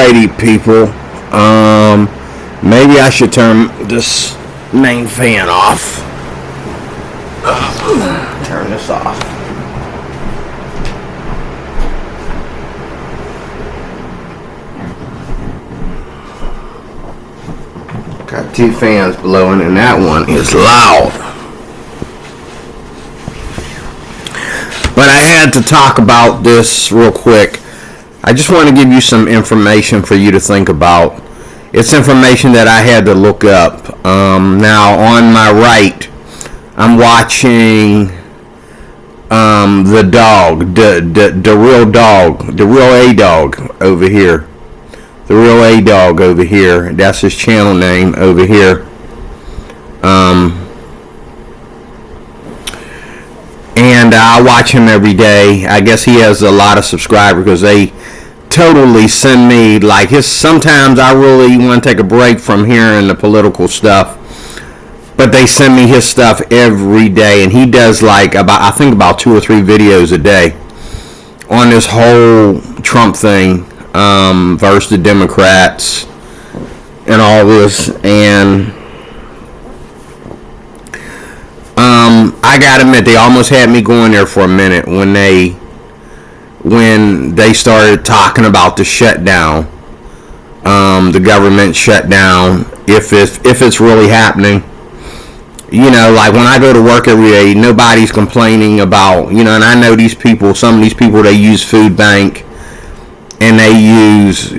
Alrighty, people. Maybe I should turn this main fan off. Turn this off. Got two fans blowing, and that one is loud. But I had to talk about this real quick. I just want to give you some information for you to think about. It's information that I had to look up. Now, on my right, I'm watching the dog, the real dog, the real A-Dog over here. The real A-Dog over here. That's his channel name over here. And I watch him every day. I guess he has a lot of subscribers because they totally send me like his. Sometimes I really want to take a break from hearing the political stuff, but they send me his stuff every day, and he does like about 2 or 3 videos a day on this whole Trump thing versus the Democrats and all this. And I gotta admit, they almost had me going there for a minute when they started talking about the shutdown, the government shutdown, if it's really happening. You know, like when I go to work every day, nobody's complaining about, and I know these people, some of these people, they use food bank, and they use,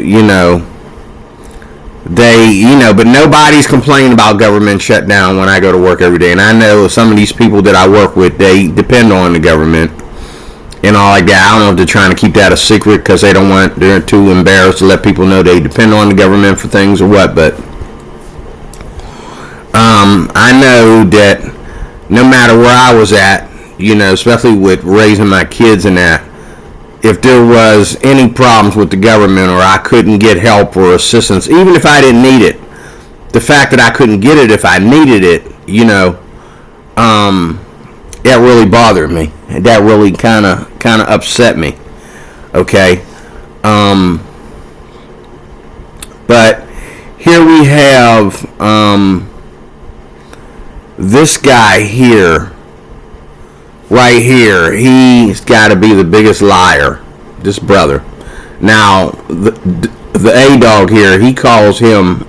but nobody's complaining about government shutdown when I go to work every day. And I know some of these people that I work with, they depend on the government and all like that. I don't know if they're trying to keep that a secret because they're too embarrassed to let people know they depend on the government for things or what. But I know that no matter where I was at, especially with raising my kids and that, if there was any problems with the government or I couldn't get help or assistance, even if I didn't need it, the fact that I couldn't get it if I needed it, that really bothered me. That really kind of upset me. Okay. But here we have this guy here. Right here, he's got to be the biggest liar, this brother. Now, the A-Dog here, he calls him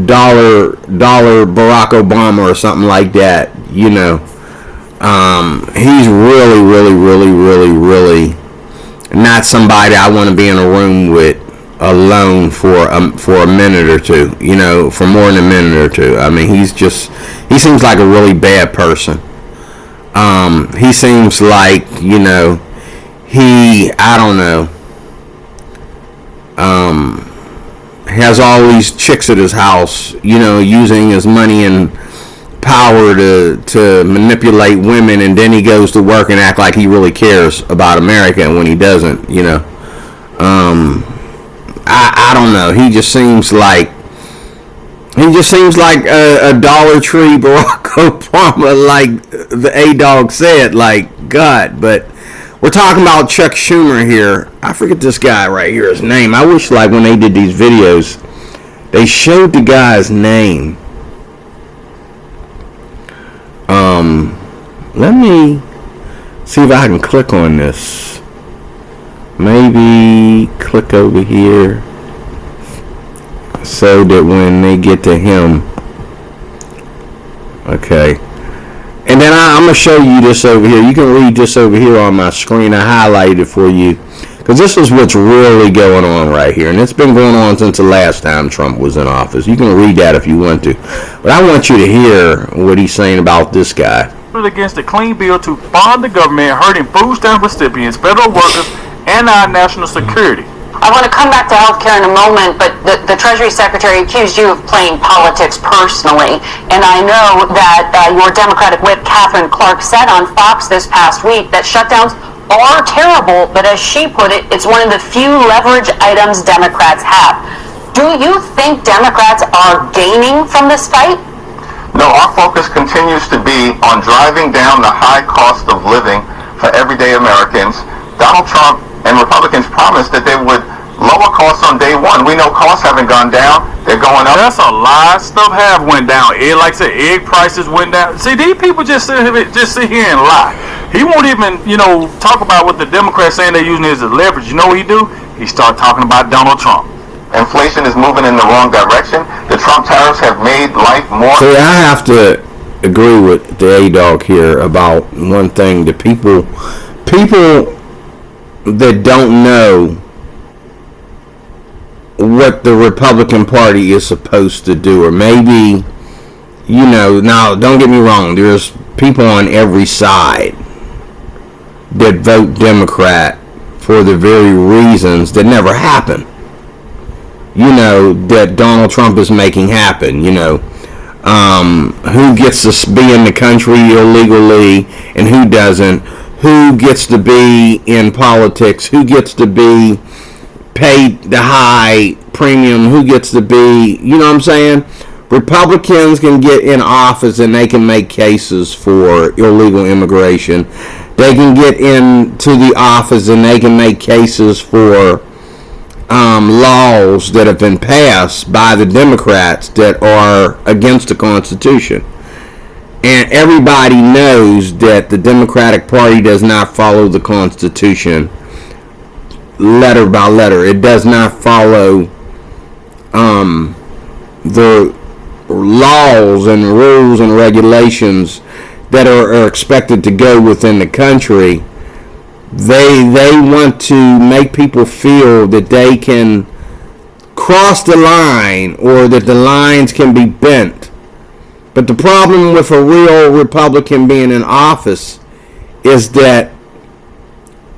dollar Barack Obama or something like that. He's really not somebody I want to be in a room with alone for a minute or two, for more than a minute or two. I mean, he seems like a really bad person. He seems like, has all these chicks at his house, using his money and power to manipulate women, and then he goes to work and act like he really cares about America when he doesn't, I don't know. He just seems like a Dollar Tree Barack Obama, like the A-Dog said, like God. But we're talking about Chuck Schumer here. I forget this guy right here, his name. I wish, like, when they did these videos, they showed the guy's name. Let me see if I can click on this. Maybe click over here so that when they get to him, okay. And then I'm going to show you this over here. You can read this over here on my screen. I highlighted it for you because this is what's really going on right here. And it's been going on since the last time Trump was in office. You can read that if you want to. But I want you to hear what he's saying about this guy. Against a clean bill to fund the government, hurting food stamp recipients, federal workers, and our national security. I want to come back to healthcare in a moment, but the Treasury Secretary accused you of playing politics personally. And I know that your Democratic whip, Catherine Clark, said on Fox this past week that shutdowns are terrible, but as she put it, it's one of the few leverage items Democrats have. Do you think Democrats are gaining from this fight? No, our focus continues to be on driving down the high cost of living for everyday Americans. Donald Trump and Republicans promised that they would lower costs on day one. We know costs haven't gone down; they're going up. That's a lie. Stuff have went down. Like I said, egg prices went down. See, these people just sit here and lie. He won't even, talk about what the Democrats saying they're using as a leverage. You know what he do? He start talking about Donald Trump. Inflation is moving in the wrong direction. The Trump tariffs have made life more. See, I have to agree with the A-Dog here about one thing. The people that don't know what the Republican Party is supposed to do, or maybe, now don't get me wrong, there's people on every side that vote Democrat for the very reasons that never happen. That Donald Trump is making happen. Who gets to be in the country illegally and who doesn't? Who gets to be in politics? Who gets to be paid the high premium? Who gets to be, you know what I'm saying? Republicans can get in office and they can make cases for illegal immigration. They can get into the office and they can make cases for laws that have been passed by the Democrats that are against the Constitution. And everybody knows that the Democratic Party does not follow the Constitution letter by letter. It does not follow the laws and rules and regulations that are expected to go within the country. They want to make people feel that they can cross the line or that the lines can be bent. But the problem with a real Republican being in office is that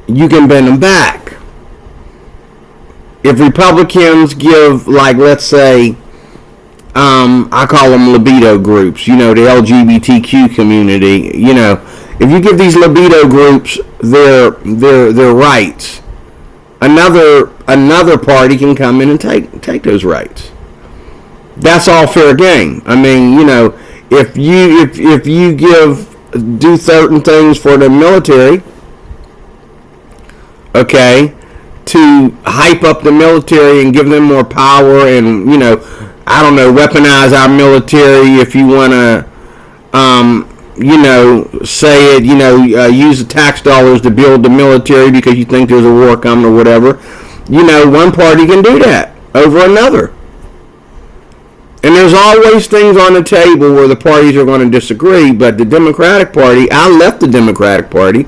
you can bend them back. If Republicans give, like, let's say, I call them libido groups, the LGBTQ community, if you give these libido groups their rights, another party can come in and take those rights. That's all fair game. I mean, if you do certain things for the military, okay, to hype up the military and give them more power and, weaponize our military if you want to, say it, use the tax dollars to build the military because you think there's a war coming or whatever. One party can do that over another. And there's always things on the table where the parties are going to disagree, but the Democratic Party, I left the Democratic Party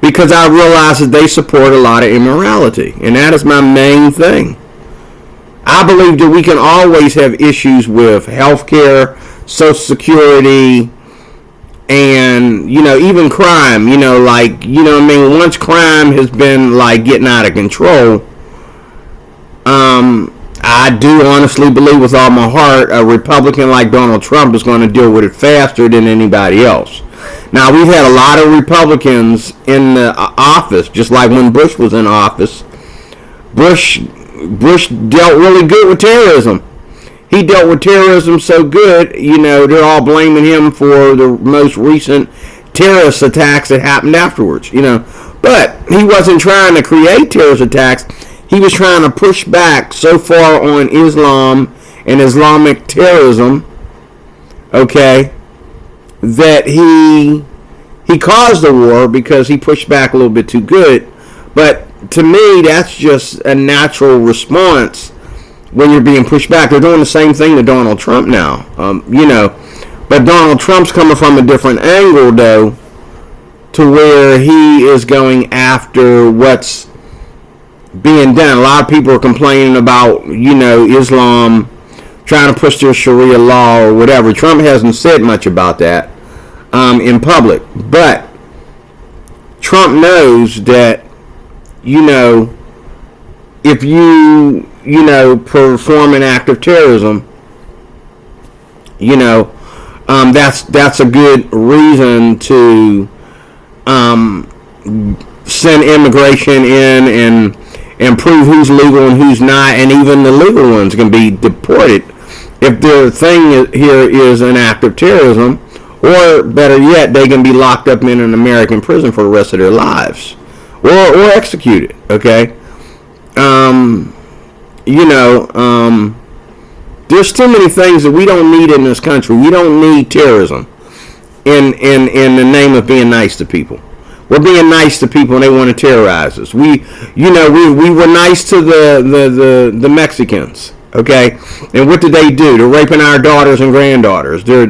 because I realized that they support a lot of immorality, and that is my main thing. I believe that we can always have issues with health care, Social Security, and, even crime, once crime has been, getting out of control, I do honestly believe with all my heart a Republican like Donald Trump is going to deal with it faster than anybody else. Now, we've had a lot of Republicans in the office, just like when Bush was in office. Bush dealt really good with terrorism. He dealt with terrorism so good, they're all blaming him for the most recent terrorist attacks that happened afterwards, But he wasn't trying to create terrorist attacks. He was trying to push back so far on Islam and Islamic terrorism, okay, that he caused the war because he pushed back a little bit too good. But to me, that's just a natural response when you're being pushed back. They're doing the same thing to Donald Trump now, But Donald Trump's coming from a different angle, though, to where he is going after what's being done. A lot of people are complaining about, Islam trying to push their Sharia law or whatever. Trump hasn't said much about that in public. But Trump knows that, if you, perform an act of terrorism, that's a good reason to send immigration in and prove who's legal and who's not, and even the legal ones can be deported if their thing here is an act of terrorism, or better yet, they can be locked up in an American prison for the rest of their lives, or executed. Okay, you know, there's too many things that we don't need in this country. We don't need terrorism in the name of being nice to people. We're being nice to people, and they want to terrorize us. We were nice to the Mexicans, okay? And what did they do? They're raping our daughters and granddaughters. They're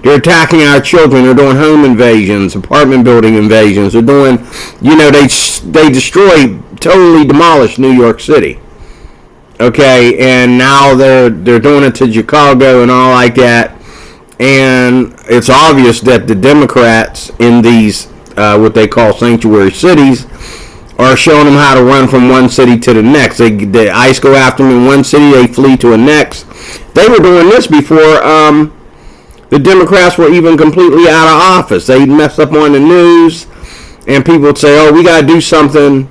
attacking our children. They're doing home invasions, apartment building invasions. They're doing, they destroyed, totally demolished New York City, okay? And now they're doing it to Chicago and all like that. And it's obvious that the Democrats in these what they call sanctuary cities are showing them how to run from one city to the next. The ICE go after them in one city, they flee to the next. They were doing this before the Democrats were even completely out of office. They messed up on the news, and people would say, "Oh, we got to do something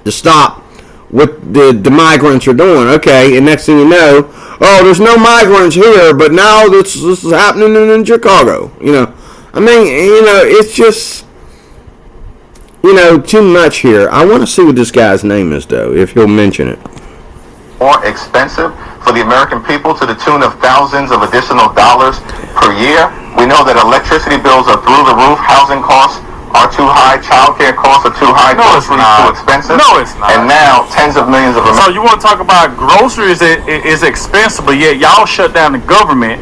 to stop what the migrants are doing." Okay, and next thing you know, oh, there's no migrants here, but now this is happening in Chicago. I mean, it's just, too much here. I want to see what this guy's name is, though, if he'll mention it. More expensive for the American people to the tune of thousands of additional dollars per year. We know that electricity bills are through the roof, housing costs are too high, childcare costs are too high, groceries too expensive. No, it's not. And now tens of millions of Americans. So you want to talk about groceries is expensive, but yet y'all shut down the government,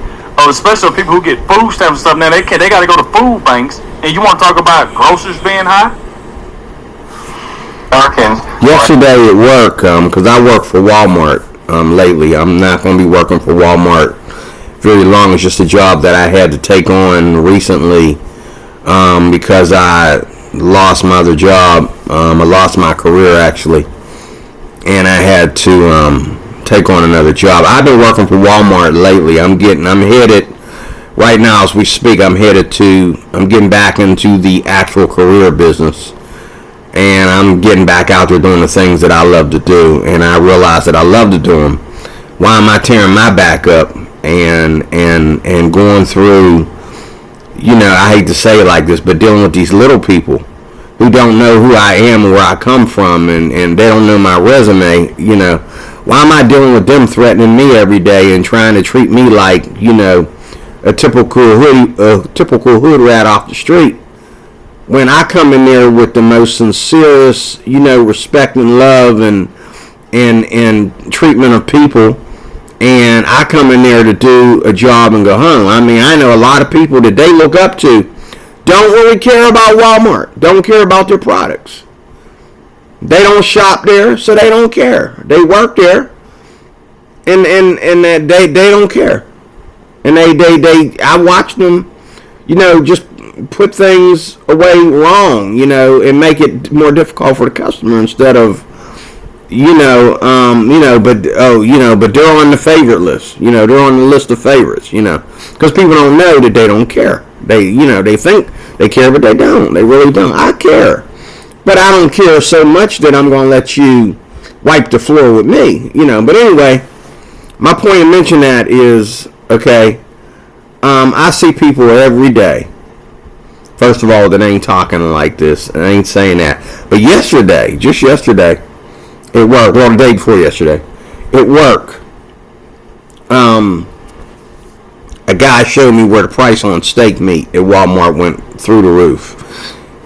especially people who get food stamps and stuff. Now they got to go to food banks, and you want to talk about groceries being high? Americans. Yesterday at work, because I work for Walmart lately. I'm not going to be working for Walmart very long. It's just a job that I had to take on recently because I lost my other job. I lost my career, actually, and I had to take on another job. I've been working for Walmart lately. I'm headed right now as we speak. I'm getting back into the actual career business, and I'm getting back out there doing the things that I love to do. And I realize that I love to do them. Why am I tearing my back up and going through? I hate to say it like this, but dealing with these little people who don't know who I am or where I come from, and they don't know my resume. Why am I dealing with them threatening me every day and trying to treat me like, a typical hood rat off the street? When I come in there with the most sincerest, respect and love and treatment of people, and I come in there to do a job and go home. I mean, I know a lot of people that they look up to don't really care about Walmart, don't care about their products. They don't shop there, so they don't care. They work there, and they don't care. And I watch them, just put things away wrong, and make it more difficult for the customer instead of, but they're on the favorite list, they're on the list of favorites, because people don't know that they don't care. They think they care, but they don't. They really don't. I care. But I don't care so much that I'm going to let you wipe the floor with me, But anyway, my point in mentioning that is, okay, I see people every day, first of all, that ain't talking like this, and I ain't saying that. But just yesterday, at work, well, the day before yesterday, at work, a guy showed me where the price on steak meat at Walmart went through the roof.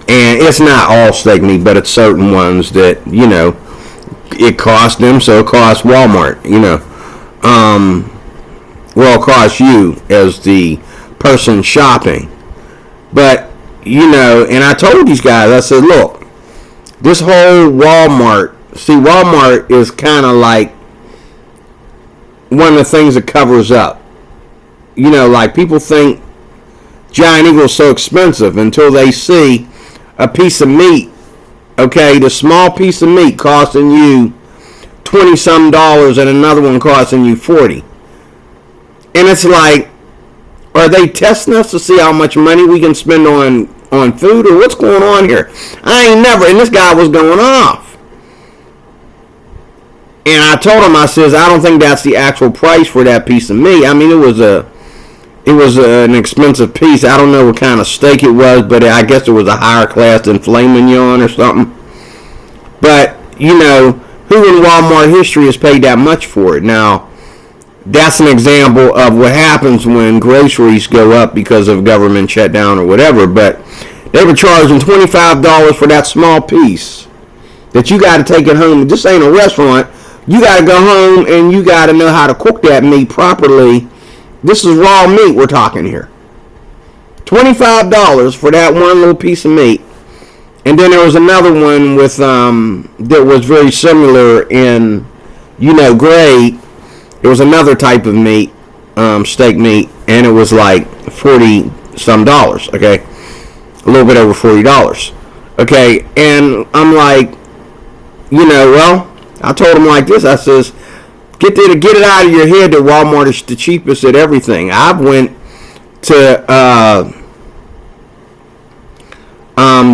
And it's not all steak meat, but it's certain ones that, it costs them, so it costs Walmart, well, it costs you as the person shopping. But, and I told these guys, I said, look, this whole Walmart is kind of like one of the things that covers up. Like people think Giant Eagle is so expensive until they see a piece of meat, okay, the small piece of meat costing you $20-some and another one costing you $40. And it's like, are they testing us to see how much money we can spend on food, or what's going on here? And this guy was going off. And I told him, I says, I don't think that's the actual price for that piece of meat. I mean, it was It was an expensive piece. I don't know what kind of steak it was, but I guess it was a higher class than filet mignon or something. But, you know, who in Walmart history has paid that much for it? Now, that's an example of what happens when groceries go up because of government shutdown or whatever. But they were charging $25 for that small piece that you got to take it home. This ain't a restaurant. You got to go home and you got to know how to cook that meat properly. This is raw meat we're talking here. $25 for that one little piece of meat. And then there was another one with that was very similar in, you know, grade. It was another type of meat, steak meat, and it was like $40 some, okay? A little bit over $40. Okay, and I'm like, you know, well, I told him like this. I says, get it out of your head that Walmart is the cheapest at everything. I went to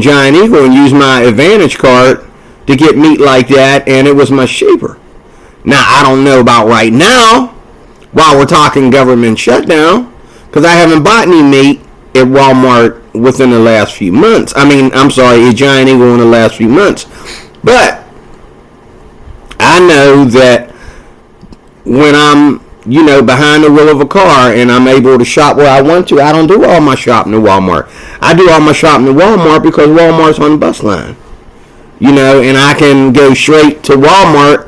Giant Eagle and used my Advantage card to get meat like that, and it was much cheaper. Now, I don't know about right now, while we're talking government shutdown, because I haven't bought any meat at Walmart within the last few months. At Giant Eagle in the last few months. But I know that when I'm, you know, behind the wheel of a car and I'm able to shop where I want to, I don't do all my shopping at Walmart. I do all my shopping at Walmart because Walmart's on the bus line. You know, and I can go straight to Walmart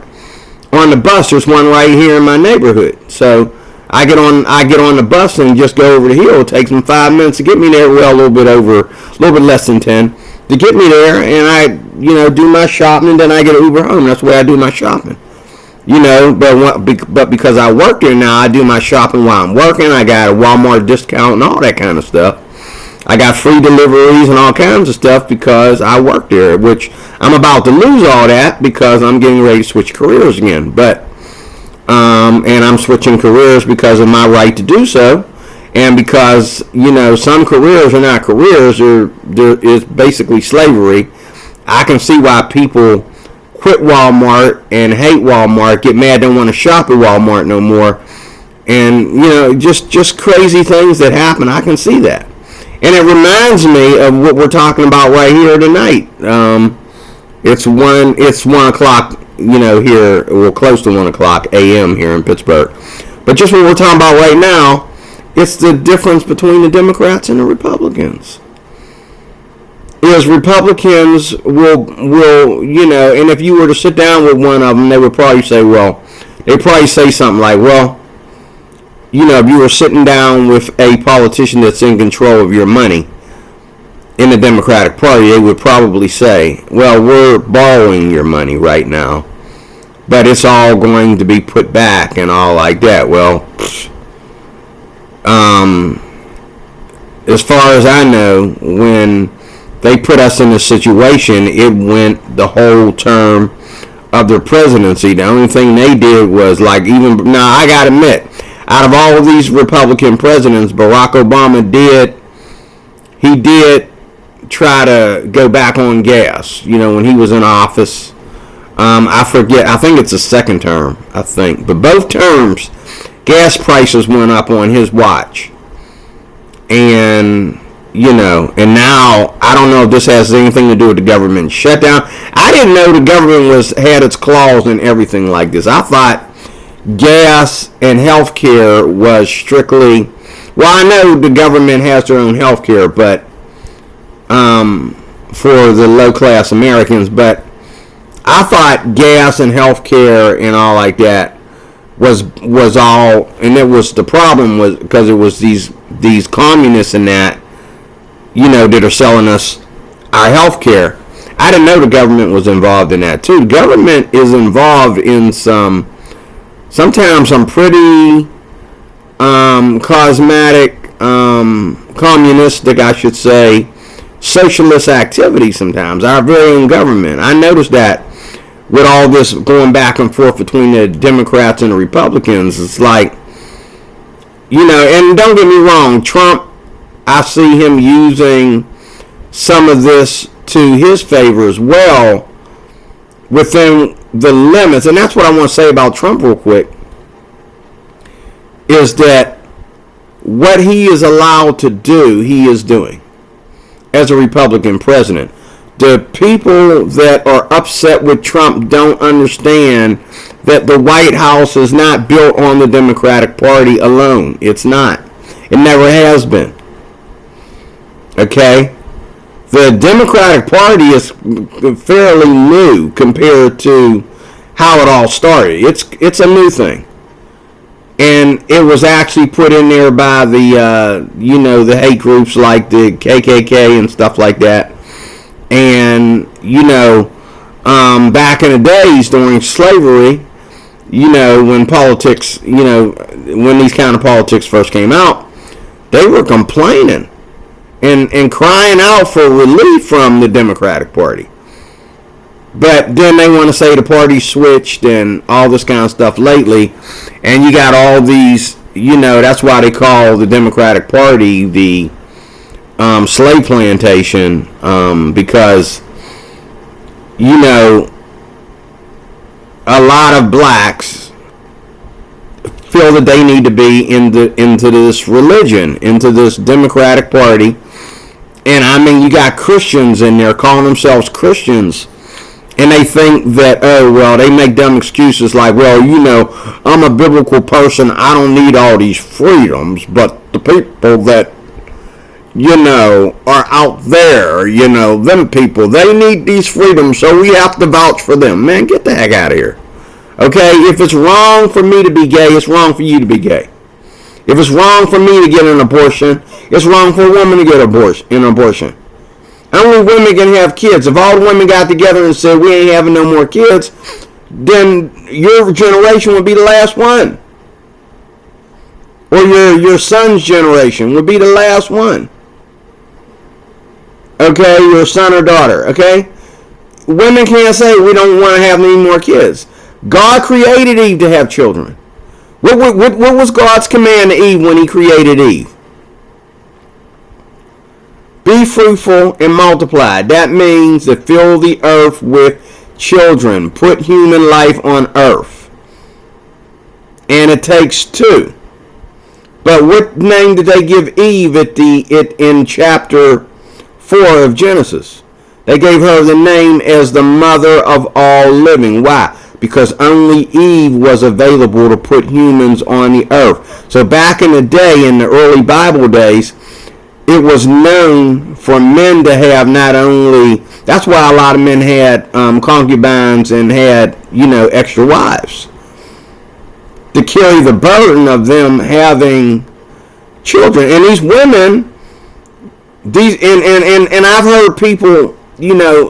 on the bus. There's one right here in my neighborhood. So I get on the bus and just go over the hill. It takes them 5 minutes to get me there. Well, a little bit less than 10 to get me there, and I, you know, do my shopping, and then I get an Uber home. That's the way I do my shopping. You know, but because I work there now, I do my shopping while I'm working. I got a Walmart discount and all that kind of stuff. I got free deliveries and all kinds of stuff because I work there, which I'm about to lose all that because I'm getting ready to switch careers again. But and I'm switching careers because of my right to do so, and because, you know, some careers are not careers; it's basically slavery. I can see why people quit Walmart and hate Walmart, get mad, don't want to shop at Walmart no more, and, you know, just crazy things that happen. I can see that. And it reminds me of what we're talking about right here tonight. It's 1 o'clock, you know, here, well, close to 1 o'clock a.m. here in Pittsburgh. But just what we're talking about right now, it's the difference between the Democrats and the Republicans. Is Republicans will, you know, and if you were to sit down with one of them, they would probably say, something like, well, you know, if you were sitting down with a politician that's in control of your money in the Democratic Party, they would probably say, well, we're borrowing your money right now, but it's all going to be put back and all like that. Well, as far as I know, when they put us in this situation, it went the whole term of their presidency. The only thing they did was, like, even now, I gotta admit, out of all of these Republican presidents, Barack Obama did try to go back on gas, you know, when he was in office. I forget, I think it's a second term, I think. But both terms, gas prices went up on his watch. And, you know, and now, I don't know if this has anything to do with the government shutdown. I didn't know the government had its claws in everything like this. I thought gas and health care was strictly, well, I know the government has their own health care, but for the low class Americans, but I thought gas and health care and all like that was all, and it was, the problem was because it was these communists and that, you know, that are selling us our health care. I didn't know the government was involved in that too. The government is involved in sometimes some pretty cosmetic, communistic, I should say, socialist activity sometimes. Our very own government. I noticed that with all this going back and forth between the Democrats and the Republicans. It's like, you know, and don't get me wrong, Trump, I see him using some of this to his favor as well within the limits. And that's what I want to say about Trump real quick, is that what he is allowed to do, he is doing as a Republican president. The people that are upset with Trump don't understand that the White House is not built on the Democratic Party alone. It's not. It never has been. Okay? The Democratic Party is fairly new compared to how it all started. It's a new thing. And it was actually put in there by the, the hate groups like the KKK and stuff like that. And, back in the days during slavery, when politics, when these kind of politics first came out, they were complaining and crying out for relief from the Democratic Party. But then they want to say the party switched and all this kind of stuff lately. And you got all these, that's why they call the Democratic Party the slave plantation, because, a lot of blacks feel that they need to be into this religion, into this Democratic Party. And I mean, you got Christians in there calling themselves Christians. And they think that, they make dumb excuses like, I'm a biblical person. I don't need all these freedoms. But the people that, are out there, them people, they need these freedoms. So we have to vouch for them. Man, get the heck out of here. Okay? If it's wrong for me to be gay, it's wrong for you to be gay. If it's wrong for me to get an abortion, it's wrong for a woman to get an abortion. Only women can have kids. If all the women got together and said, we ain't having no more kids, then your generation would be the last one. Or your son's generation would be the last one. Okay, your son or daughter, okay? Women can't say we don't want to have any more kids. God created Eve to have children. What was God's command to Eve when he created Eve? Be fruitful and multiply. That means to fill the earth with children. Put human life on earth. And it takes two. But what name did they give Eve in chapter 4 of Genesis? They gave her the name as the mother of all living. Why? Because only Eve was available to put humans on the earth. So back in the day, in the early Bible days, it was known for men to have not only, that's why a lot of men had concubines and had, extra wives. To carry the burden of them having children. And these women, and I've heard people,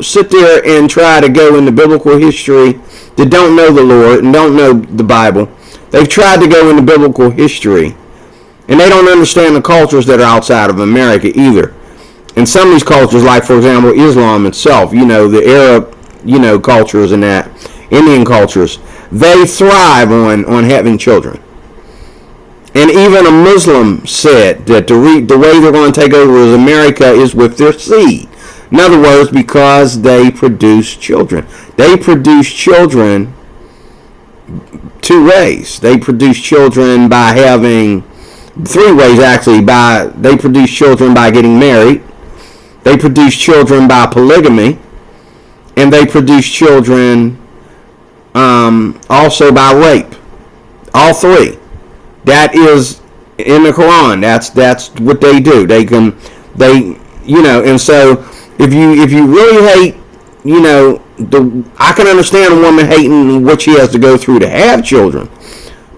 sit there and try to go into biblical history that don't know the Lord and don't know the Bible. They've tried to go into biblical history. And they don't understand the cultures that are outside of America either. And some of these cultures, like, for example, Islam itself, the Arab, cultures and that, Indian cultures, they thrive on having children. And even a Muslim said that the way they're going to take over America is with their seed. In other words, because they produce children. They produce children two ways. They produce children by having... 3 ways actually. They produce children by getting married, they produce children by polygamy, and they produce children also by rape. All 3. That is in the Quran. That's what they do. And so if you really hate, I can understand a woman hating what she has to go through to have children.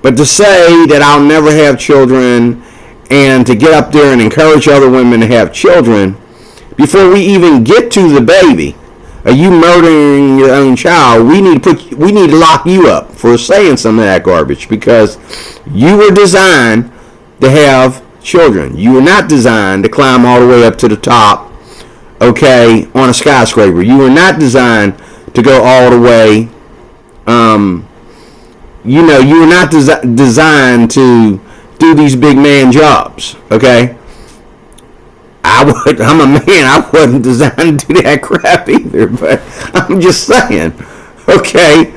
But to say that I'll never have children and to get up there and encourage other women to have children, before we even get to the baby, are you murdering your own child? We need to lock you up for saying some of that garbage, because you were designed to have children. You were not designed to climb all the way up to the top, okay, on a skyscraper. You were not designed to go all the way, you were not designed to do these big man jobs, okay? I'm a man. I wasn't designed to do that crap either, but I'm just saying, okay?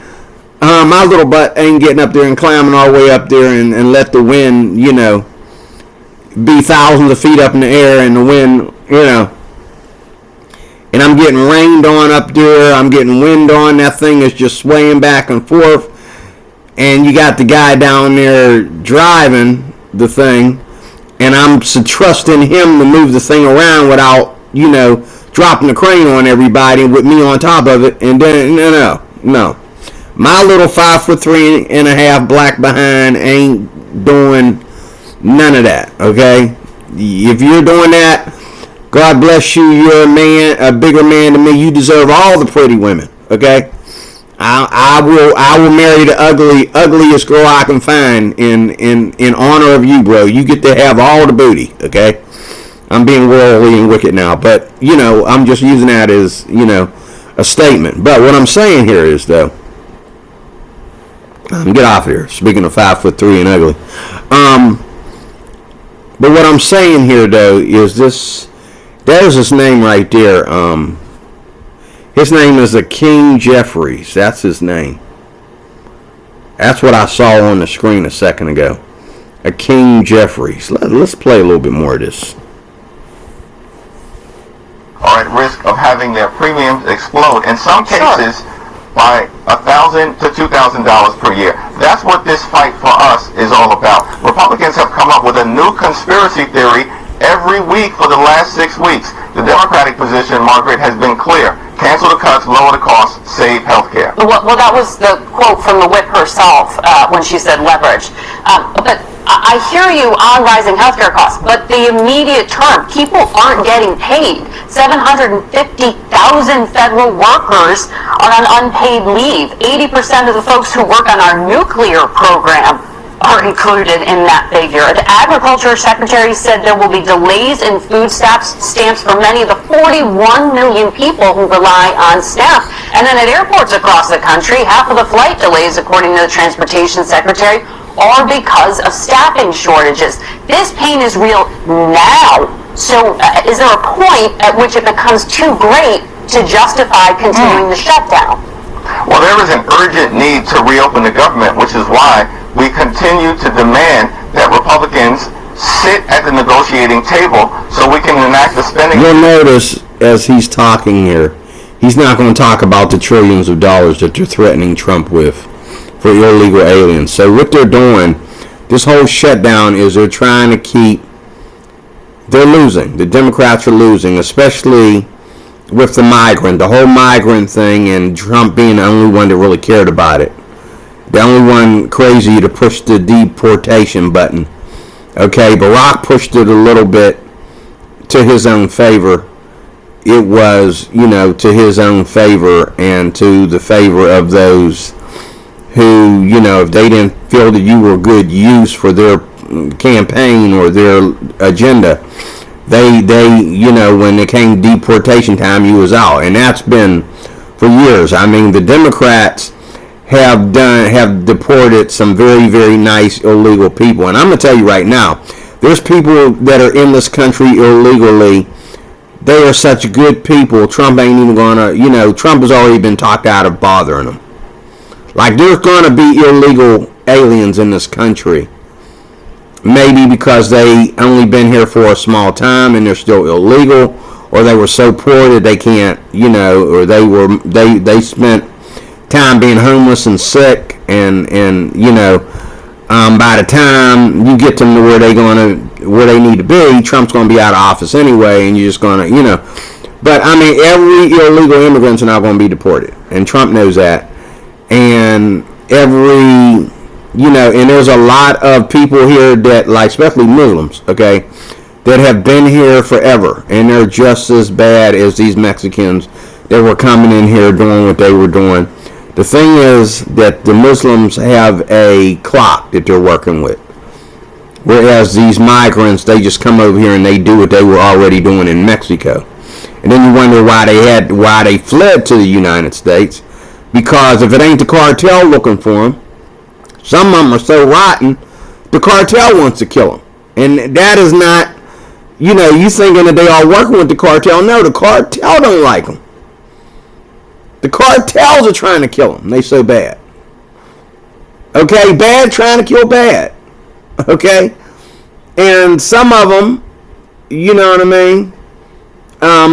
My little butt ain't getting up there and climbing all the way up there and let the wind, be thousands of feet up in the air and the wind, and I'm getting rained on up there. I'm getting wind on. That thing is just swaying back and forth. And you got the guy down there driving the thing, and I'm trusting him to move the thing around without, dropping the crane on everybody with me on top of it. And then, no. My little 5'3.5" black behind ain't doing none of that, okay? If you're doing that, God bless you. You're a man, a bigger man than me. You deserve all the pretty women, okay? I will marry the ugliest girl I can find in honor of you, bro. You get to have all the booty, okay? I'm being worldly and wicked now, but I'm just using that as a statement. But what I'm saying here is, though, get off here. Speaking of 5'3" and ugly, but what I'm saying here, though, is this. There's his name right there. His name is King Jeffries. That's his name. That's what I saw on the screen a second ago. A King Jeffries. Let's play a little bit more of this. Are at risk of having their premiums explode. In some cases, by $1,000 to $2,000 per year. That's what this fight for us is all about. Republicans have come up with a new conspiracy theory every week for the last 6 weeks. The Democratic position, Margaret, has been clear. Cancel the cuts, lower the costs, save health care. Well, that was the quote from the whip herself when she said leverage. But I hear you on rising healthcare costs, but the immediate term, people aren't getting paid. 750,000 federal workers are on unpaid leave. 80% of the folks who work on our nuclear program are included in that figure. The Agriculture Secretary said there will be delays in food stamps for many of the 41 million people who rely on SNAP. And then at airports across the country, half of the flight delays, according to the Transportation Secretary, are because of staffing shortages. This pain is real now. So is there a point at which it becomes too great to justify continuing the shutdown? Well, there is an urgent need to reopen the government, which is why we continue to demand that Republicans sit at the negotiating table so we can enact the spending. You'll notice as he's talking here, he's not going to talk about the trillions of dollars that they're threatening Trump with for illegal aliens. So what they're doing, this whole shutdown, is they're trying to keep, they're losing. The Democrats are losing, especially with the whole migrant thing, and Trump being the only one that really cared about it. The only one crazy to push the deportation button. Okay, Barack pushed it a little bit to his own favor. It was, to his own favor and to the favor of those who, if they didn't feel that you were good use for their campaign or their agenda, they when it came deportation time, you was out. And that's been for years. I mean, the Democrats have deported some very, very nice illegal people. And I'm going to tell you right now, there's people that are in this country illegally. They are such good people. Trump ain't even going to, Trump has already been talked out of bothering them. Like, there's going to be illegal aliens in this country. Maybe because they only been here for a small time and they're still illegal, or they were so poor that they can't, or they spent time being homeless and sick, and by the time you get them to where they need to be, Trump's going to be out of office anyway, and you're just going to, But I mean, every illegal immigrant's not going to be deported, and Trump knows that. And and there's a lot of people here that, like, especially Muslims, okay, that have been here forever, and they're just as bad as these Mexicans that were coming in here doing what they were doing. The thing is that the Muslims have a clock that they're working with, whereas these migrants, they just come over here and they do what they were already doing in Mexico. And then you wonder why they fled to the United States, because if it ain't the cartel looking for them, some of them are so rotten, the cartel wants to kill them. And that is not, you thinking that they are working with the cartel. No, the cartel don't like them. The cartels are trying to kill them. They so bad. Okay, bad trying to kill bad. Okay? And some of them, you know what I mean?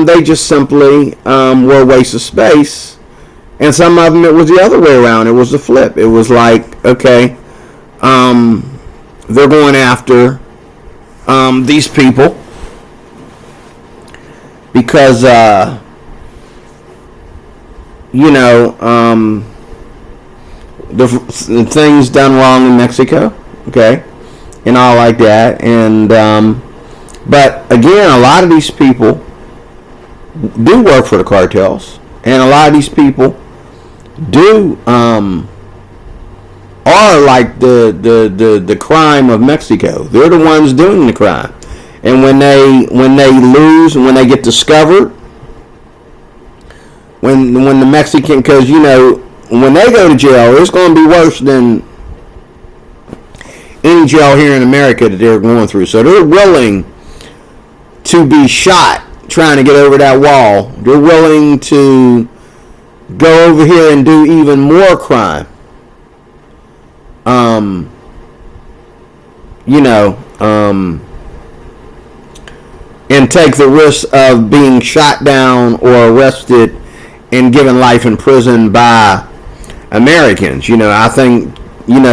They just simply were a waste of space. And some of them, it was the other way around. It was the flip. It was like, okay, they're going after these people because, the things done wrong in Mexico, okay, and all like that. And but again, a lot of these people do work for the cartels, and a lot of these people do are like the crime of Mexico. They're the ones doing the crime, and when they lose and when they get discovered, when the Mexican, because when they go to jail, it's going to be worse than any jail here in America that they're going through. So they're willing to be shot trying to get over that wall. They're willing to go over here and do even more crime. And take the risk of being shot down or arrested and given life in prison by Americans. I think,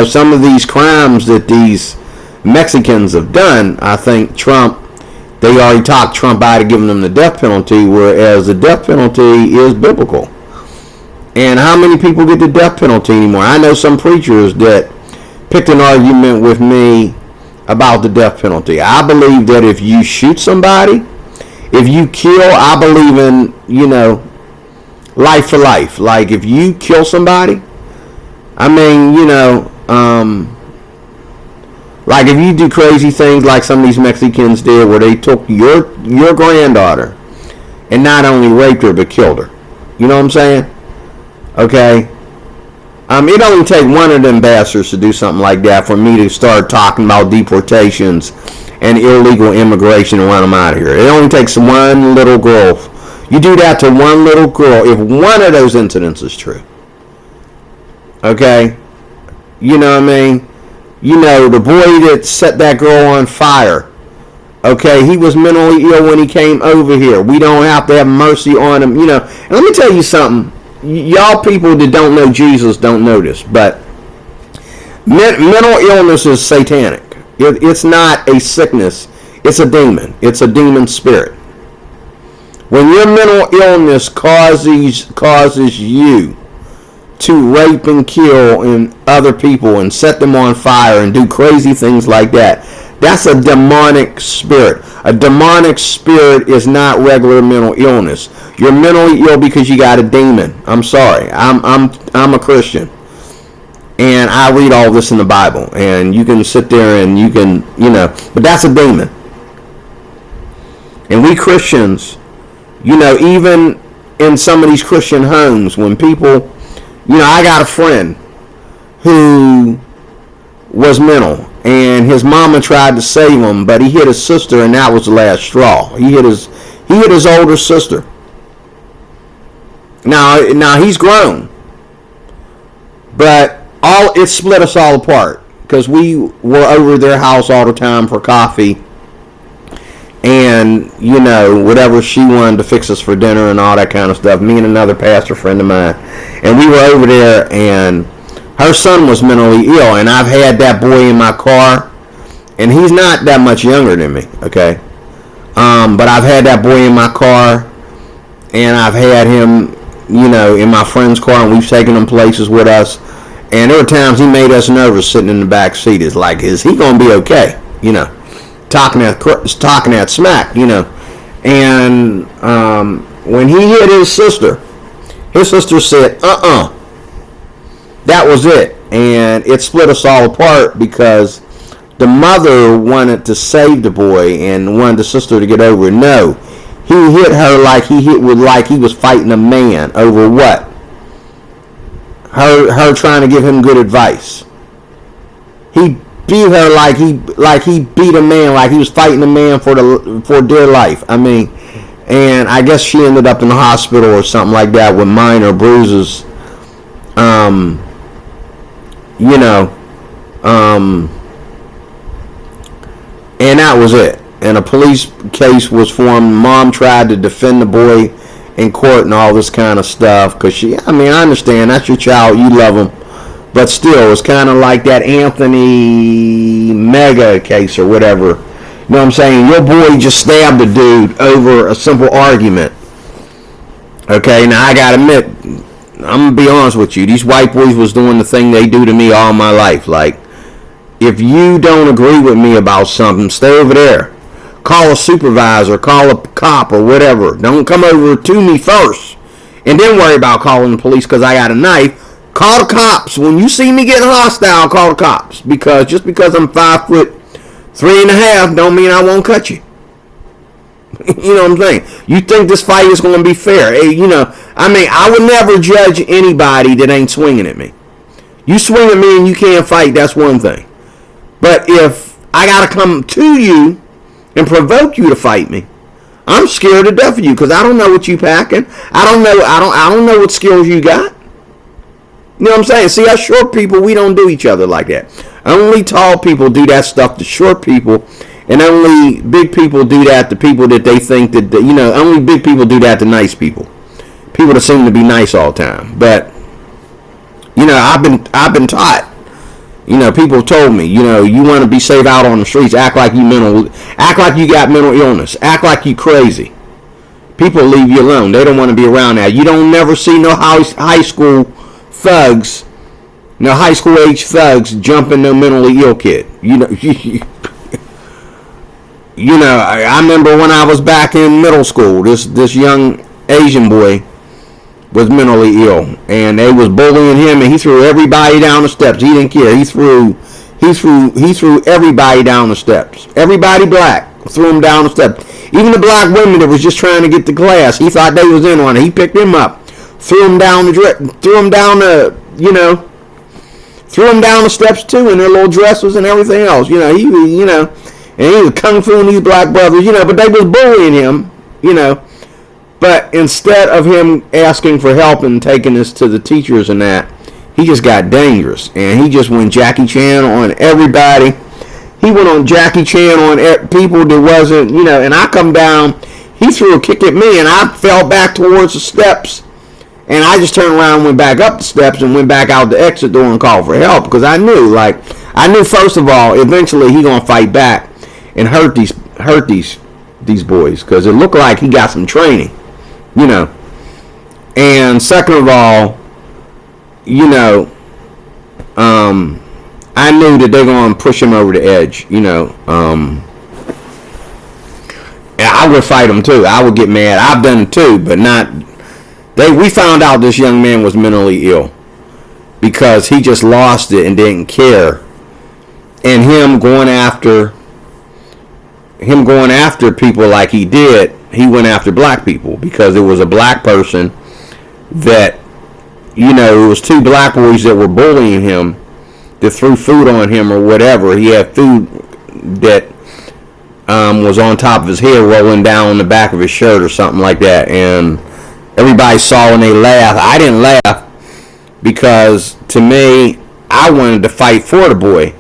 some of these crimes that these Mexicans have done, I think they already talked Trump out of giving them the death penalty, whereas the death penalty is biblical. And how many people get the death penalty anymore? I know some preachers that picked an argument with me about the death penalty. I believe that if you shoot somebody, if you kill, I believe in, life for life. Like if you kill somebody, I mean, like if you do crazy things like some of these Mexicans did where they took your granddaughter and not only raped her but killed her. You know what I'm saying? Okay. It only take one of them bastards to do something like that for me to start talking about deportations and illegal immigration and run them out of here. It only takes one little girl. You do that to one little girl, if one of those incidents is true. Okay? You know what I mean? The boy that set that girl on fire. Okay, he was mentally ill when he came over here. We don't have to have mercy on him, And let me tell you something. Y'all people that don't know Jesus don't know this, but mental illness is satanic. It's not a sickness. It's a demon. It's a demon spirit. When your mental illness causes you to rape and kill other people and set them on fire and do crazy things like that, that's a demonic spirit. A demonic spirit is not regular mental illness. You're mentally ill because you got a demon. I'm sorry. I'm a Christian. And I read all this in the Bible. And you can sit there and you can, but that's a demon. And we Christians, even in some of these Christian homes, when people, I got a friend who was mental, and his mama tried to save him, but he hit his sister, and that was the last straw. He hit his older sister. Now he's grown, but it split us all apart because we were over their house all the time for coffee, and whatever she wanted to fix us for dinner and all that kind of stuff. Me and another pastor friend of mine, and we were over there, and her son was mentally ill, and I've had that boy in my car, and he's not that much younger than me, okay? But I've had that boy in my car, and I've had him, in my friend's car, and we've taken him places with us, and there were times he made us nervous sitting in the back seat. It's like, is he going to be okay? Talking that smack, And when he hit his sister said, that was it. And it split us all apart because the mother wanted to save the boy and wanted the sister to get over it. No, he hit her like he was fighting a man over what? Her trying to give him good advice. He beat her like he beat a man, like he was fighting a man for dear life. I mean, and I guess she ended up in the hospital or something like that with minor bruises. And that was it. And a police case was formed. Mom tried to defend the boy in court and all this kind of stuff. Because I understand. That's your child. You love him. But still, it's kind of like that Anthony Mega case or whatever. You know what I'm saying? Your boy just stabbed a dude over a simple argument. Okay, now I gotta admit, I'm gonna be honest with you. These white boys was doing the thing they do to me all my life. Like, if you don't agree with me about something, stay over there. Call a supervisor, call a cop or whatever. Don't come over to me first. And then worry about calling the police because I got a knife. Call the cops. When you see me getting hostile, call the cops. Because just because I'm 5'3.5" don't mean I won't cut you. You know what I'm saying? You think this fight is going to be fair. I would never judge anybody that ain't swinging at me. You swing at me and you can't fight, that's one thing. But if I got to come to you and provoke you to fight me, I'm scared to death of you because I don't know what you packing. I don't know what skills you got. You know what I'm saying? See, us short people, we don't do each other like that. Only tall people do that stuff to short people. And only big people do that to people that they think that, only big people do that to nice people. People that seem to be nice all the time. But, I've been taught, people told me, you want to be safe out on the streets, act like you got mental illness, act like you crazy. People leave you alone. They don't want to be around that. You don't never see no high school thugs, no high school age thugs jumping no mentally ill kid. I remember when I was back in middle school, this young Asian boy was mentally ill, and they was bullying him, and he threw everybody down the steps. He didn't care. He threw everybody down the steps. Everybody black threw him down the steps. Even the black women that was just trying to get to class, he thought they was in on it. He picked him up, threw him down the steps too, in their little dresses and everything else. And he was kung fu these black brothers, but they was bullying him, But instead of him asking for help and taking this to the teachers and that, he just got dangerous. And he just went Jackie Chan on everybody. He went on Jackie Chan on people that wasn't, and I come down, he threw a kick at me, and I fell back towards the steps. And I just turned around and went back up the steps and went back out the exit door and called for help. Because I knew first of all, eventually he going to fight back and hurt these boys, because it looked like he got some training, And second of all, I knew that they're going to push him over the edge, I would fight him too. I would get mad. I've done it too, but not. We found out this young man was mentally ill because he just lost it and didn't care, and him going after people like he did, he went after black people because it was a black person that, it was two black boys that were bullying him, that threw food on him or whatever. He had food that was on top of his head rolling down the back of his shirt or something like that, and everybody saw and they laughed. I didn't laugh because, to me, I wanted to fight for the boy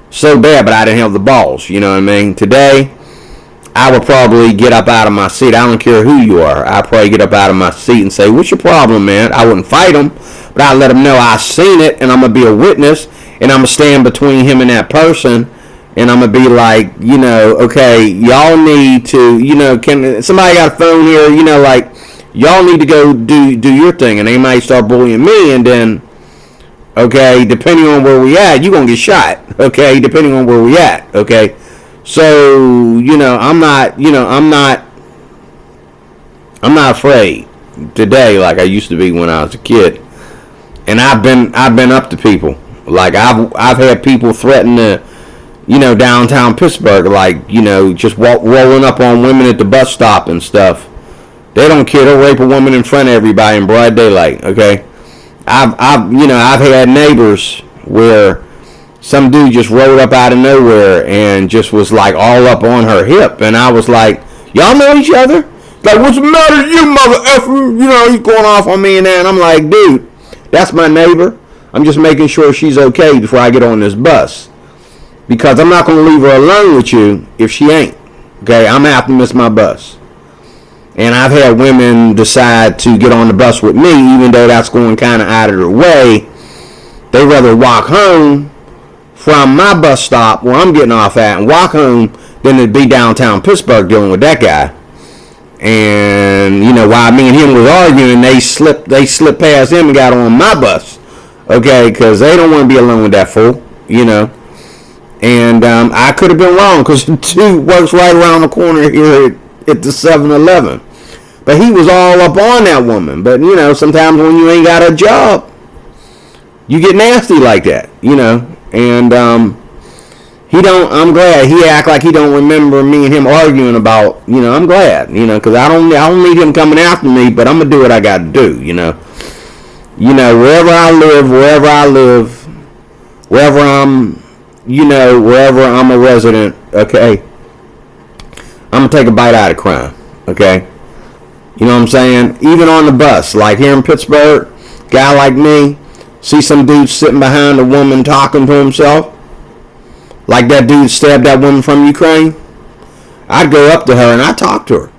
so bad, but I didn't have the balls. You know what I mean? Today, I would probably get up out of my seat. I don't care who you are. I'd probably get up out of my seat and say, "What's your problem, man?" I wouldn't fight him, but I'd let him know I seen it, and I'm going to be a witness, and I'm going to stand between him and that person, and I'm going to be like, okay, y'all need to, can somebody got a phone here, y'all need to go do your thing, and they might start bullying me, and then, okay, depending on where we at, you're going to get shot, okay, depending on where we at, okay. So, I'm not afraid today like I used to be when I was a kid. And I've been up to people. Like I've had people threaten to, downtown Pittsburgh, like, just rolling up on women at the bus stop and stuff. They don't care. They'll rape a woman in front of everybody in broad daylight, okay? I've had neighbors where some dude just rolled up out of nowhere and just was like all up on her hip, and I was like, y'all know each other? Like, what's the matter, you mother effer? He's going off on me and that. And I'm like, dude, that's my neighbor. I'm just making sure she's okay before I get on this bus. because I'm not going to leave her alone with you if she ain't. Okay, I'm going to have to miss my bus. And I've had women decide to get on the bus with me, even though that's going kind of out of their way. They rather walk home from my bus stop where I'm getting off at and walk home than to be downtown Pittsburgh dealing with that guy. And, you know, while me and him was arguing, they slipped past him and got on my bus. Okay, because they don't want to be alone with that fool, you know. And I could have been wrong because the dude works right around the corner here at the 7-Eleven. But he was all up on that woman. But, you know, sometimes when you ain't got a job, you get nasty like that, you know. And I'm glad he act like he don't remember me and him arguing about, you know, I'm glad, you know, because I don't need him coming after me, but I'm going to do what I got to do, you know. You know, wherever I'm a resident, okay, I'm going to take a bite out of crime, okay? You know what I'm saying? Even on the bus, like here in Pittsburgh, guy like me, see some dude sitting behind a woman talking to himself, like that dude stabbed that woman from Ukraine, I'd go up to her and I'd talk to her.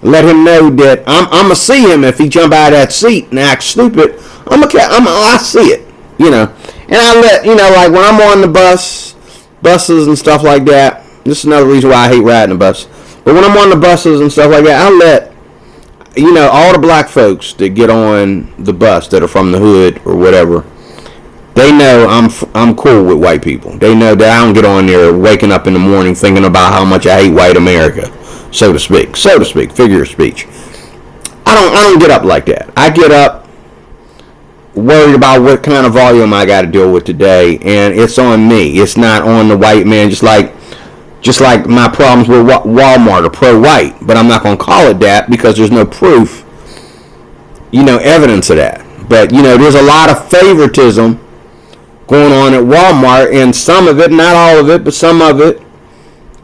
Let him know that I'm going to see him if he jump out of that seat and act stupid. I see it, you know. And I let, you know, like when I'm on the buses and stuff like that, this is another reason why I hate riding the bus. But when I'm on the buses and stuff like that, I let, you know, all the black folks that get on the bus that are from the hood or whatever, they know I'm cool with white people. They know that I don't get on there waking up in the morning thinking about how much I hate white America, so to speak, figure of speech. I don't get up like that. I get up worried about what kind of volume I got to deal with today, and it's on me. It's not on the white man. Just like my problems with Walmart are pro-white, but I'm not going to call it that because there's no proof, you know, evidence of that. But, you know, there's a lot of favoritism going on at Walmart, and some of it, not all of it, but some of it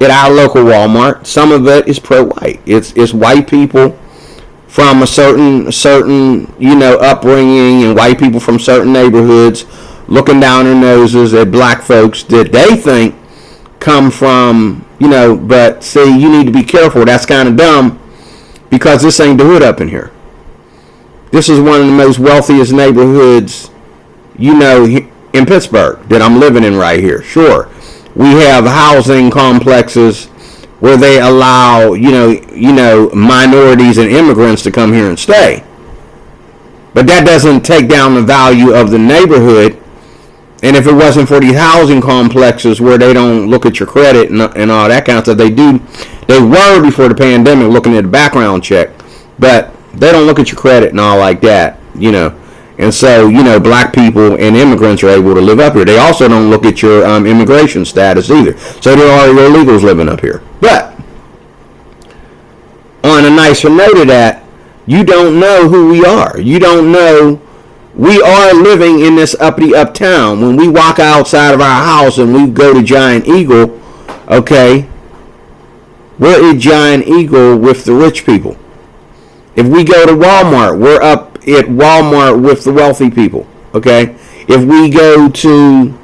at our local Walmart, some of it is pro-white. It's white people from a certain, you know, upbringing, and white people from certain neighborhoods looking down their noses at black folks that they think come from, you know, but see, you need to be careful. That's kind of dumb because this ain't the hood up in here. This is one of the most wealthiest neighborhoods, you know, in Pittsburgh that I'm living in right here. Sure, we have housing complexes where they allow, you know, minorities and immigrants to come here and stay. But that doesn't take down the value of the neighborhood. And if it wasn't for these housing complexes where they don't look at your credit and all that kind of stuff, they were before the pandemic looking at a background check, but they don't look at your credit and all like that, you know. And so, you know, black people and immigrants are able to live up here. They also don't look at your immigration status either. So there are illegals living up here. But on a nicer note of that, you don't know who we are. You don't know. We are living in this uppity uptown. When we walk outside of our house and we go to Giant Eagle, okay, we're at Giant Eagle with the rich people. If we go to Walmart, we're up at Walmart with the wealthy people, okay? If we go to,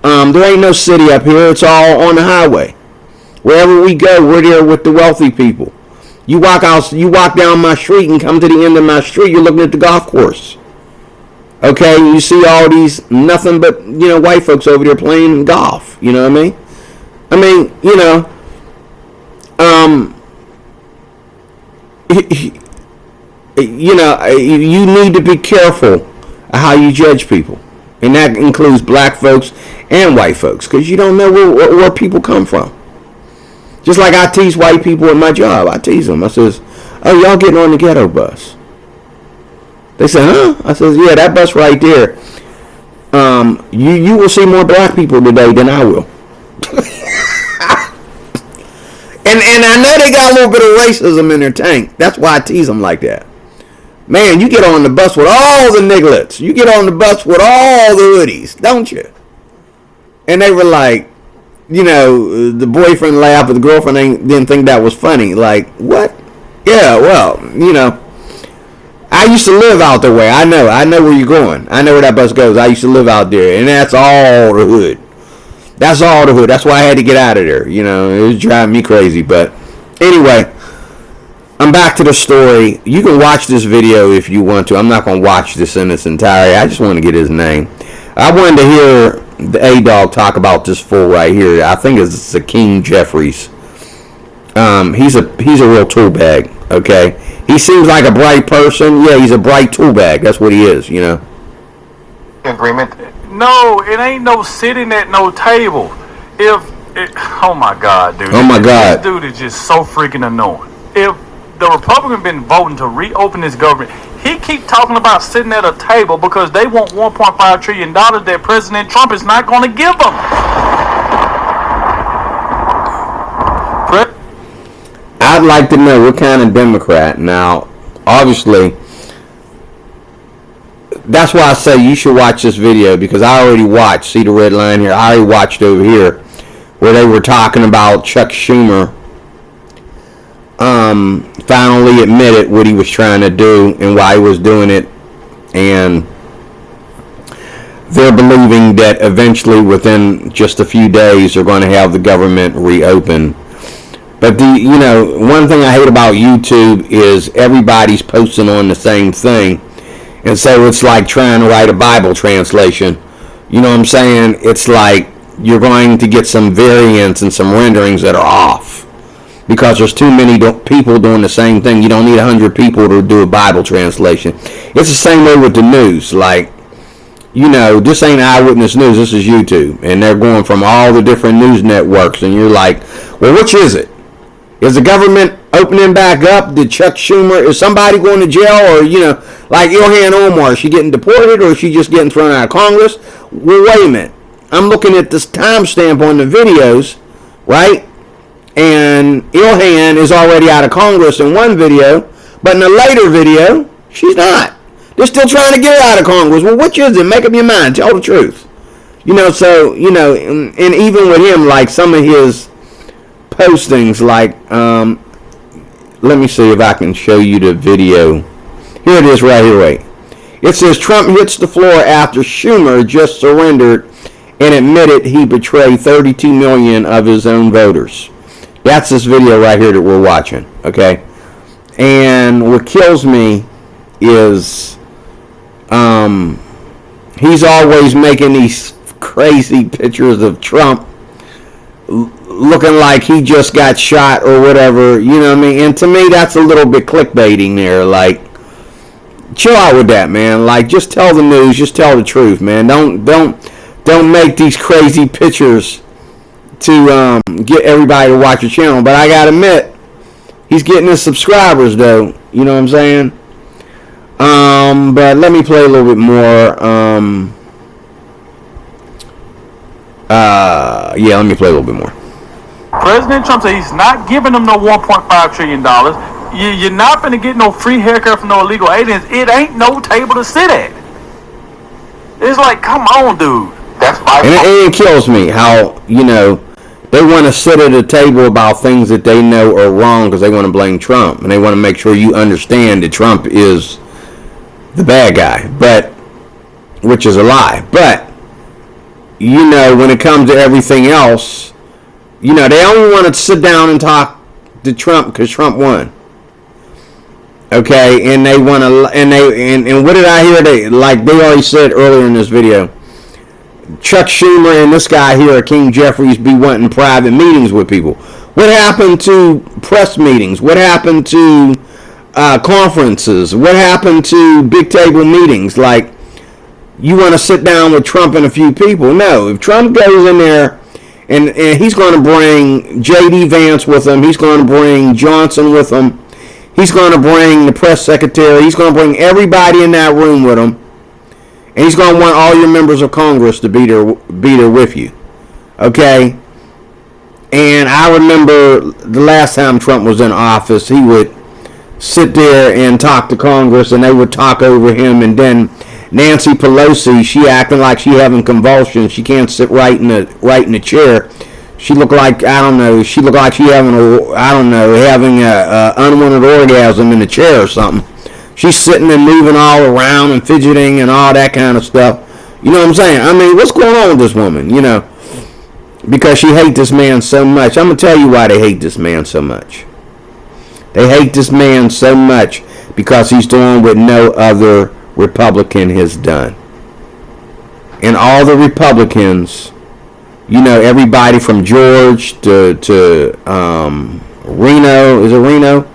there ain't no city up here. It's all on the highway. Wherever we go, we're there with the wealthy people. You walk down my street and come to the end of my street, you're looking at the golf course. Okay, you see all these nothing but, you know, white folks over there playing golf. You know what I mean? I mean, you know, you know, you need to be careful how you judge people, and that includes black folks and white folks, because you don't know where people come from. Just like I tease white people at my job, I tease them. I says, "Oh, y'all getting on the ghetto bus?" They say, "Huh?" I says, "Yeah, that bus right there. You will see more black people today than I will." and I know they got a little bit of racism in their tank. That's why I tease them like that. Man, you get on the bus with all the nigglets. You get on the bus with all the hoodies, don't you? And they were like, you know, the boyfriend laughed, but the girlfriend didn't think that was funny. Like, what? Yeah, well, you know, I used to live out the way. I know where you're going. I know where that bus goes. I used to live out there, and that's all the hood. That's all the hood. That's why I had to get out of there. You know, it was driving me crazy. But anyway, I'm back to the story. You can watch this video if you want to. I'm not going to watch this in its entirety. I just want to get his name. I wanted to hear the A-Dog talk about this fool right here. I think it's King Jeffries. He's a real tool bag. Okay, he seems like a bright person. Yeah, he's a bright tool bag. That's what he is. You know. Agreement. No, it ain't no sitting at no table. Oh my God, dude. Oh my God. This dude is just so freaking annoying. If the Republicans been voting to reopen this government, he keep talking about sitting at a table because they want $1.5 trillion that President Trump is not going to give them. I'd like to know what kind of Democrat. Now, obviously, that's why I say you should watch this video, because I already watched. See the red line here? I already watched over here where they were talking about Chuck Schumer finally admitted what he was trying to do and why he was doing it, and they're believing that eventually within just a few days they're going to have the government reopen. But one thing I hate about YouTube is everybody's posting on the same thing, and so it's like trying to write a Bible translation. You know what I'm saying? It's like you're going to get some variants and some renderings that are off, because there's too many people doing the same thing. You don't need 100 people to do a Bible translation. It's the same way with the news. Like, this ain't Eyewitness News. This is YouTube. And they're going from all the different news networks. And you're like, well, which is it? Is the government opening back up? Did Chuck Schumer, is somebody going to jail? Or, like Ilhan Omar, is she getting deported, or is she just getting thrown out of Congress? Well, wait a minute. I'm looking at this timestamp on the videos, right? And Ilhan is already out of Congress in one video, but in a later video, she's not. They're still trying to get her out of Congress. Well, which is it? Make up your mind. Tell the truth. And even with him, like some of his postings, like, let me see if I can show you the video. Here it is right here, wait. It says Trump hits the floor after Schumer just surrendered and admitted he betrayed 32 million of his own voters. That's this video right here that we're watching, okay? And what kills me is he's always making these crazy pictures of Trump looking like he just got shot or whatever, you know what I mean? And to me, that's a little bit clickbaiting there. Like, chill out with that, man. Like, just tell the news, just tell the truth, man. Don't make these crazy pictures to get everybody to watch your channel. But I gotta admit, he's getting his subscribers, though. You know what I'm saying? But let me play a little bit more. Let me play a little bit more. President Trump said he's not giving them no $1.5 trillion. You're not going to get no free haircut from no illegal aliens. It ain't no table to sit at. It's like, come on, dude. That's my And it kills me how, they want to sit at a table about things that they know are wrong because they want to blame Trump. And they want to make sure you understand that Trump is the bad guy, which is a lie. But, when it comes to everything else, they only want to sit down and talk to Trump because Trump won. Okay, and they want to, and what did I hear? They already said earlier in this video, Chuck Schumer and this guy here, King Jeffries, be wanting private meetings with people. What happened to press meetings? What happened to conferences? What happened to big table meetings? Like, you want to sit down with Trump and a few people? No, if Trump goes in there, and he's going to bring J.D. Vance with him. He's going to bring Johnson with him. He's going to bring the press secretary. He's going to bring everybody in that room with him. And he's going to want all your members of Congress to be there with you. Okay? And I remember the last time Trump was in office, he would sit there and talk to Congress, and they would talk over him, and then Nancy Pelosi, she acting like she having convulsions. She can't sit right in the chair. She looked like, she looked like she having a unwanted orgasm in the chair or something. She's sitting and moving all around and fidgeting and all that kind of stuff. You know what I'm saying? I mean, what's going on with this woman, because she hates this man so much. I'm going to tell you why they hate this man so much. They hate this man so much because he's doing what no other Republican has done. And all the Republicans, you know, everybody from George to Reno, is it Reno?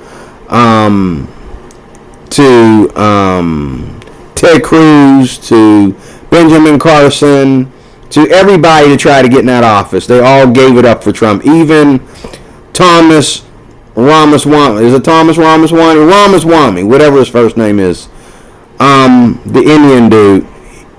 To Ted Cruz, to Benjamin Carson, to everybody to try to get in that office. They all gave it up for Trump. Even Thomas Ramaswamy. Is it Thomas Ramaswamy? Ramaswamy, whatever his first name is. The Indian dude.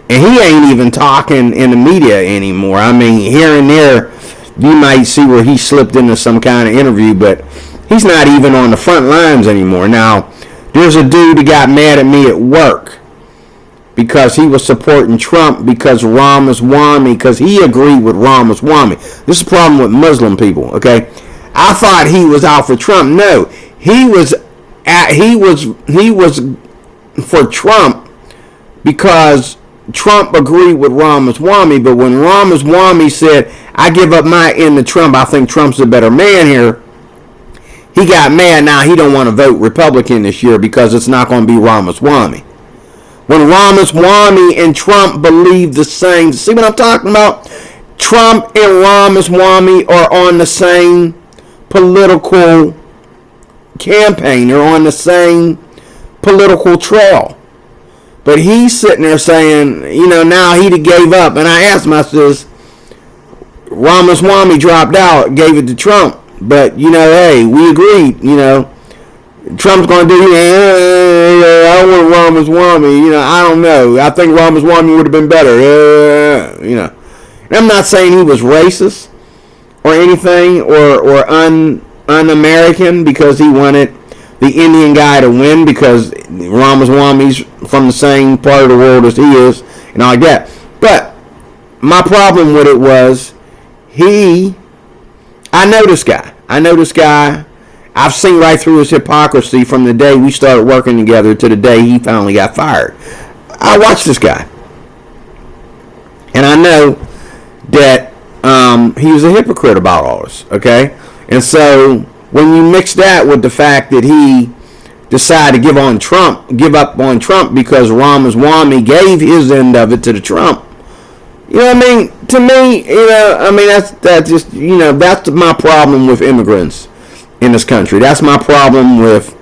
And he ain't even talking in the media anymore. I mean, here and there, you might see where he slipped into some kind of interview, but he's not even on the front lines anymore. Now, there's a dude that got mad at me at work because he was supporting Trump because he agreed with Ramaswamy. This is the problem with Muslim people, okay? I thought he was out for Trump. No, he was for Trump because Trump agreed with Ramaswamy, but when Ramaswamy said, I give up my end to Trump, I think Trump's a better man here, he got mad. Now he don't want to vote Republican this year because it's not going to be Ramaswamy. When Ramaswamy and Trump believe the same, see what I'm talking about? Trump and Ramaswamy are on the same political campaign. They're on the same political trail. But he's sitting there saying, you know, now he gave up. And I asked myself, Ramaswamy dropped out, gave it to Trump. But, you know, hey, we agreed, you know. Trump's going to do, I don't want Ramaswamy, you know, I don't know. I think Ramaswamy would have been better, you know. And I'm not saying he was racist or anything or un-American because he wanted the Indian guy to win because Ramaswamy's from the same part of the world as he is and all like that. But my problem with it was I know this guy. I've seen right through his hypocrisy from the day we started working together to the day he finally got fired. I watched this guy. And I know that he was a hypocrite about all this, okay? And so when you mix that with the fact that he decided to give up on Trump because Ramaswamy gave his end of it to the Trump, you know what I mean? To me, you know, I mean, that's just, you know, that's my problem with immigrants in this country. That's my problem with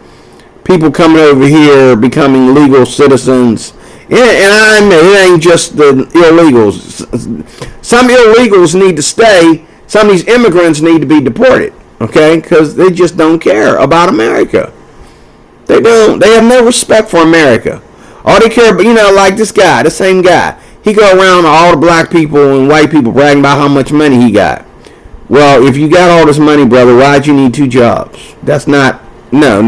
people coming over here, becoming legal citizens. And I admit, it ain't just the illegals. Some illegals need to stay. Some of these immigrants need to be deported, okay? Because they just don't care about America. They don't. They have no respect for America. All they care about, you know, like this guy, the same guy. He go around to all the black people and white people bragging about how much money he got. Well, if you got all this money, brother, why'd you need 2 jobs? That's not, no.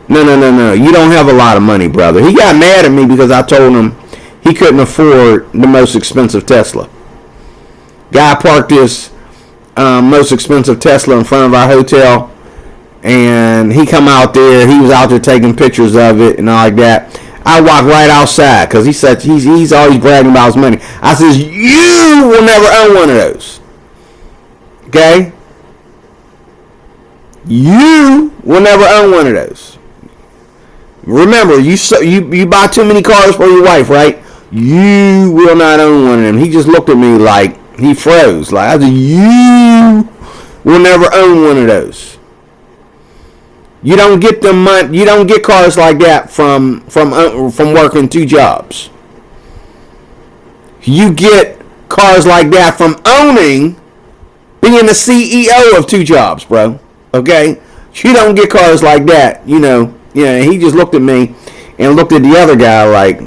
You don't have a lot of money, brother. He got mad at me because I told him he couldn't afford the most expensive Tesla. Guy parked his most expensive Tesla in front of our hotel, and he come out there. He was out there taking pictures of it and all like that. I walked right outside because he said he's always bragging about his money. I says, you will never own one of those. Okay? You will never own one of those. Remember, you buy too many cars for your wife, right? You will not own one of them. He just looked at me like he froze. Like I said, you will never own one of those. You don't get them money. You don't get cars like that from working 2 jobs. You get cars like that from being the CEO of 2 jobs, bro. Okay, you don't get cars like that. You know. Yeah. He just looked at me and looked at the other guy like,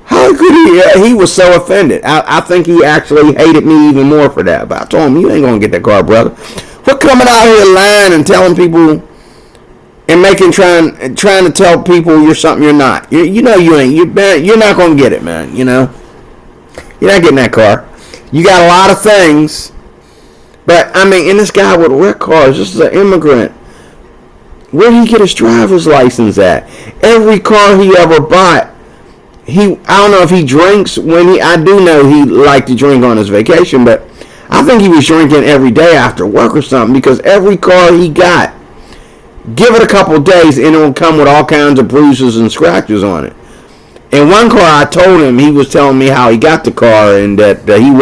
how could he? He was so offended. I think he actually hated me even more for that. But I told him, you ain't gonna get that car, brother. We're coming out here lying and telling people. And trying to tell people you're something you're not. You know you ain't. You're not gonna get it, man. You know, you're not getting that car. You got a lot of things, but I mean, and this guy with wrecked cars. This is an immigrant. Where did he get his driver's license at? Every car he ever bought, I don't know if he drinks I do know he liked to drink on his vacation, but I think he was drinking every day after work or something, because every car he got, give it a couple days and it'll come with all kinds of bruises and scratches on it. In one car, I told him, he was telling me how he got the car, and that he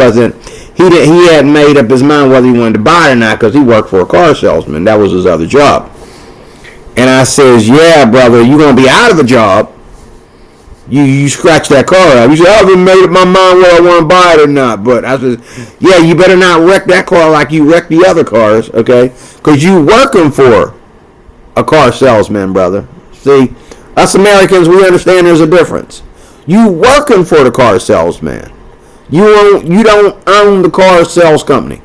hadn't made up his mind whether he wanted to buy it or not, because he worked for a car salesman. That was his other job. And I says, yeah, brother, you're going to be out of a job. You scratch that car up. He said, I haven't made up my mind whether I want to buy it or not. But I said, yeah, you better not wreck that car like you wrecked the other cars, okay? Because you working for a car salesman, brother. See, us Americans, we understand there's a difference. You working for the car salesman. You don't own the car sales company.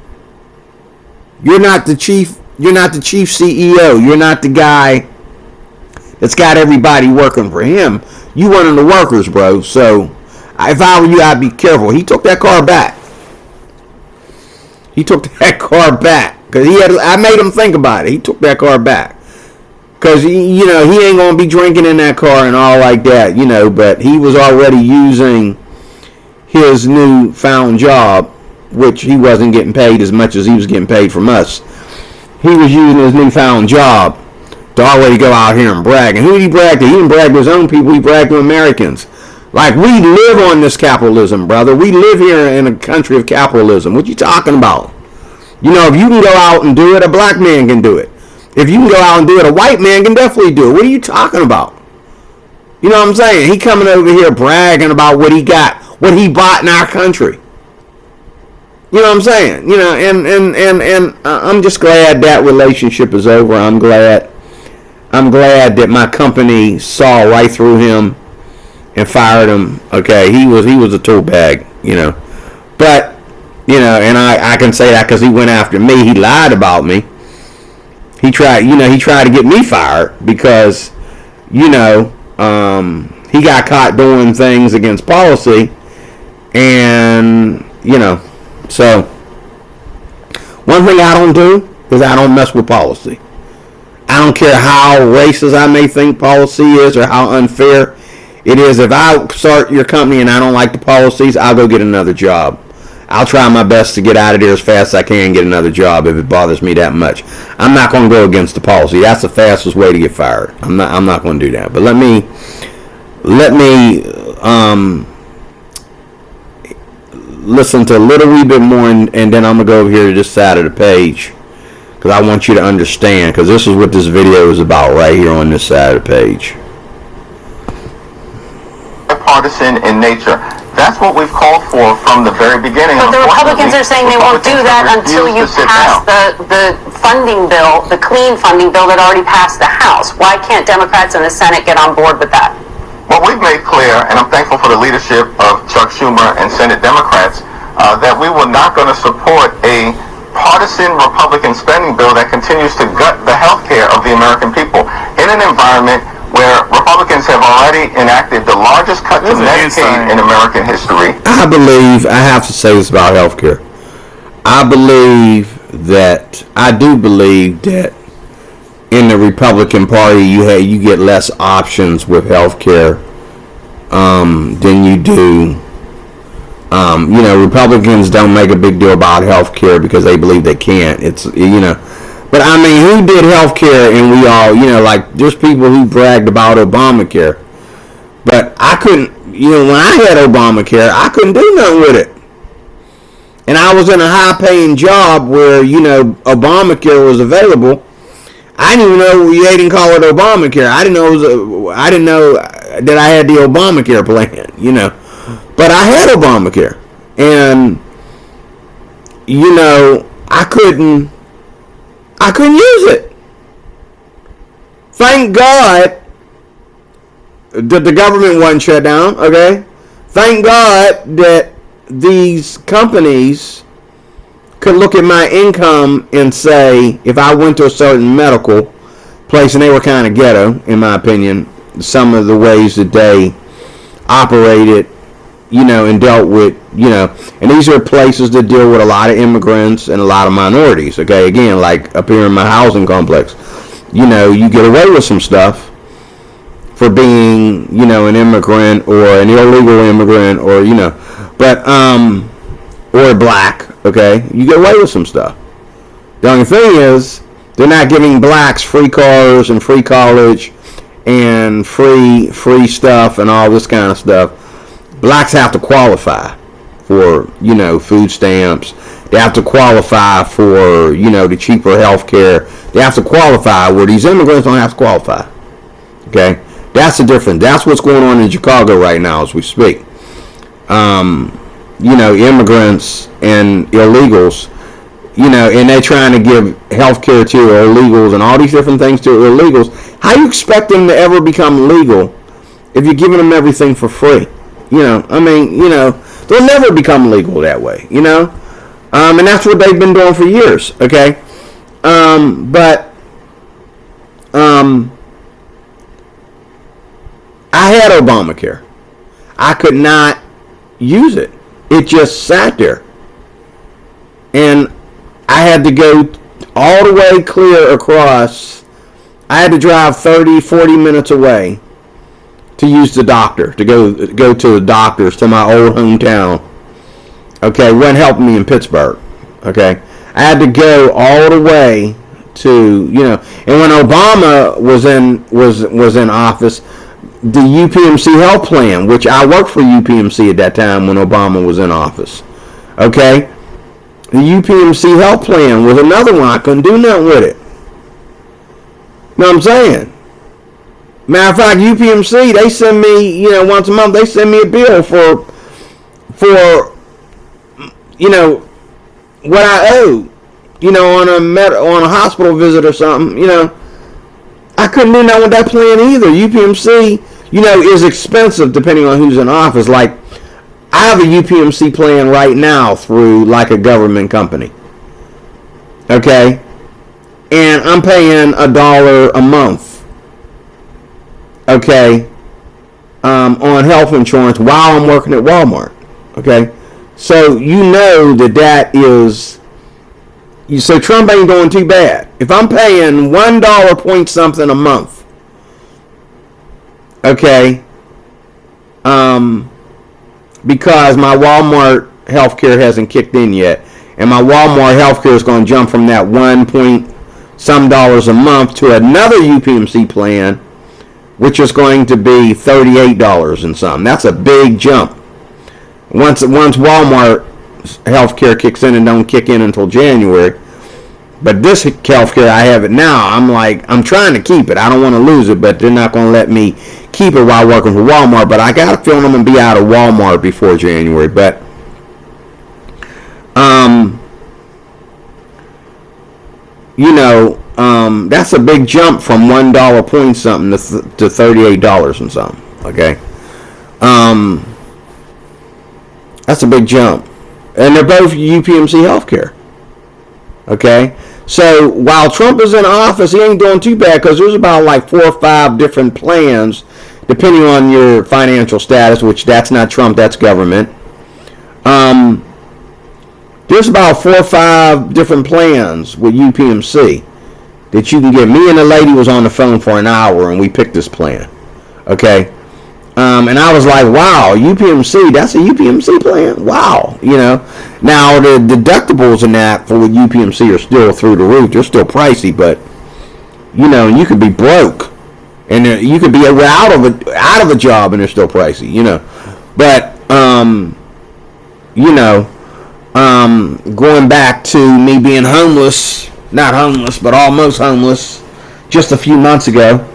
You're not the chief CEO. You're not the guy that's got everybody working for him. You one of the workers, bro. So if I were you, I'd be careful. He took that car back. Because I made him think about it. He took that car back. Because, he ain't going to be drinking in that car and all like that, but he was already using his newfound job, which he wasn't getting paid as much as he was getting paid from us. He was using his newfound job to already go out here and brag. And who did he brag to? He didn't brag to his own people. He bragged to Americans. Like, we live on this capitalism, brother. We live here in a country of capitalism. What you talking about? If you can go out and do it, a black man can do it. If you can go out and do it, a white man can definitely do it. What are you talking about? You know what I'm saying? He coming over here bragging about what he got, what he bought in our country. You know what I'm saying? And I'm just glad that relationship is over. I'm glad that my company saw right through him and fired him. Okay, he was a tool bag, But, and I can say that because he went after me. He lied about me. He tried to get me fired because, he got caught doing things against policy, and, so one thing I don't do is I don't mess with policy. I don't care how racist I may think policy is or how unfair it is. If I start your company and I don't like the policies, I'll go get another job. I'll try my best to get out of there as fast as I can and get another job if it bothers me that much. I'm not going to go against the policy. That's the fastest way to get fired. I'm not going to do that. But let me listen to a little wee bit more, and then I'm going to go over here to this side of the page, because I want you to understand, because this is what this video is about right here on this side of the page. Partisan in nature. That's what we've called for from the very beginning. But the Republicans are saying they won't do that until you pass the funding bill, the clean funding bill that already passed the House. Why can't Democrats in the Senate get on board with that? Well, we've made clear, and I'm thankful for the leadership of Chuck Schumer and Senate Democrats, that we were not going to support a partisan Republican spending bill that continues to gut the health care of the American people in an environment where Republicans have already enacted the largest cut to Medicaid in American history. I have to say this about health care. I do believe that in the Republican Party you get less options with health care than you do. Republicans don't make a big deal about health care because they believe they can't. But I mean, who did health care? And we all, like, there's people who bragged about Obamacare. But I couldn't, when I had Obamacare, I couldn't do nothing with it. And I was in a high-paying job where, Obamacare was available. I didn't even know they didn't call it Obamacare. I didn't know that I had the Obamacare plan, But I had Obamacare. And, I couldn't use it. Thank God that the government wasn't shut down, okay? Thank God that these companies could look at my income and say, if I went to a certain medical place, and they were kind of ghetto, in my opinion, some of the ways that they operated, and dealt with, and these are places that deal with a lot of immigrants and a lot of minorities, okay? Again, like up here in my housing complex, you get away with some stuff for being, an immigrant or an illegal immigrant or, or black. Okay, you get away with some stuff. The only thing is, they're not giving blacks free cars and free college and free stuff and all this kind of stuff. Blacks have to qualify for, food stamps. They have to qualify for, the cheaper health care. They have to qualify where these immigrants don't have to qualify. Okay? That's the difference. That's what's going on in Chicago right now as we speak. Immigrants and illegals, and they're trying to give health care to illegals and all these different things to illegals. How do you expect them to ever become legal if you're giving them everything for free? They'll never become legal that way, and that's what they've been doing for years, okay? I had Obamacare. I could not use it. It just sat there. And I had to go all the way clear across. I had to drive 30, 40 minutes away to use the doctor, to go to the doctors, to my old hometown. Okay, wasn't helping me in Pittsburgh. Okay, I had to go all the way to, and when Obama was in office, the UPMC health plan, which I worked for UPMC at that time when Obama was in office. Okay, the UPMC health plan was another one. I couldn't do nothing with it. You know what I'm saying? Matter of fact, UPMC, they send me, once a month, they send me a bill for what I owe, on a hospital visit or something, I couldn't do nothing with that plan either. UPMC, is expensive depending on who's in office. Like, I have a UPMC plan right now through, like, a government company. Okay? And I'm paying $1 a month. Okay? On health insurance while I'm working at Walmart. Okay? So, that is... So Trump ain't doing too bad. If I'm paying $1 point something a month, okay, because my Walmart healthcare hasn't kicked in yet, and my Walmart healthcare is going to jump from that $1 point some dollars a month to another UPMC plan, which is going to be $38 and something. That's a big jump. Once Walmart healthcare kicks in and don't kick in until January. But this healthcare, I have it now. I'm trying to keep it. I don't want to lose it, but they're not going to let me keep it while working for Walmart. But I got a feeling I'm going to be out of Walmart before January. But that's a big jump from $1 point something to $38 and something. Okay, that's a big jump. And they're both UPMC healthcare. Okay? So, while Trump is in office, he ain't doing too bad because there's about like 4 or 5 different plans, depending on your financial status, which that's not Trump, that's government. There's about 4 or 5 different plans with UPMC that you can get. Me and the lady was on the phone for an hour and we picked this plan. Okay? And I was like, wow, UPMC, that's a UPMC plan? Wow, Now, the deductibles in that for UPMC are still through the roof. They're still pricey, but, you could be broke. And you could be out of a job and they're still pricey, But, going back to me being homeless, not homeless, but almost homeless, just a few months ago,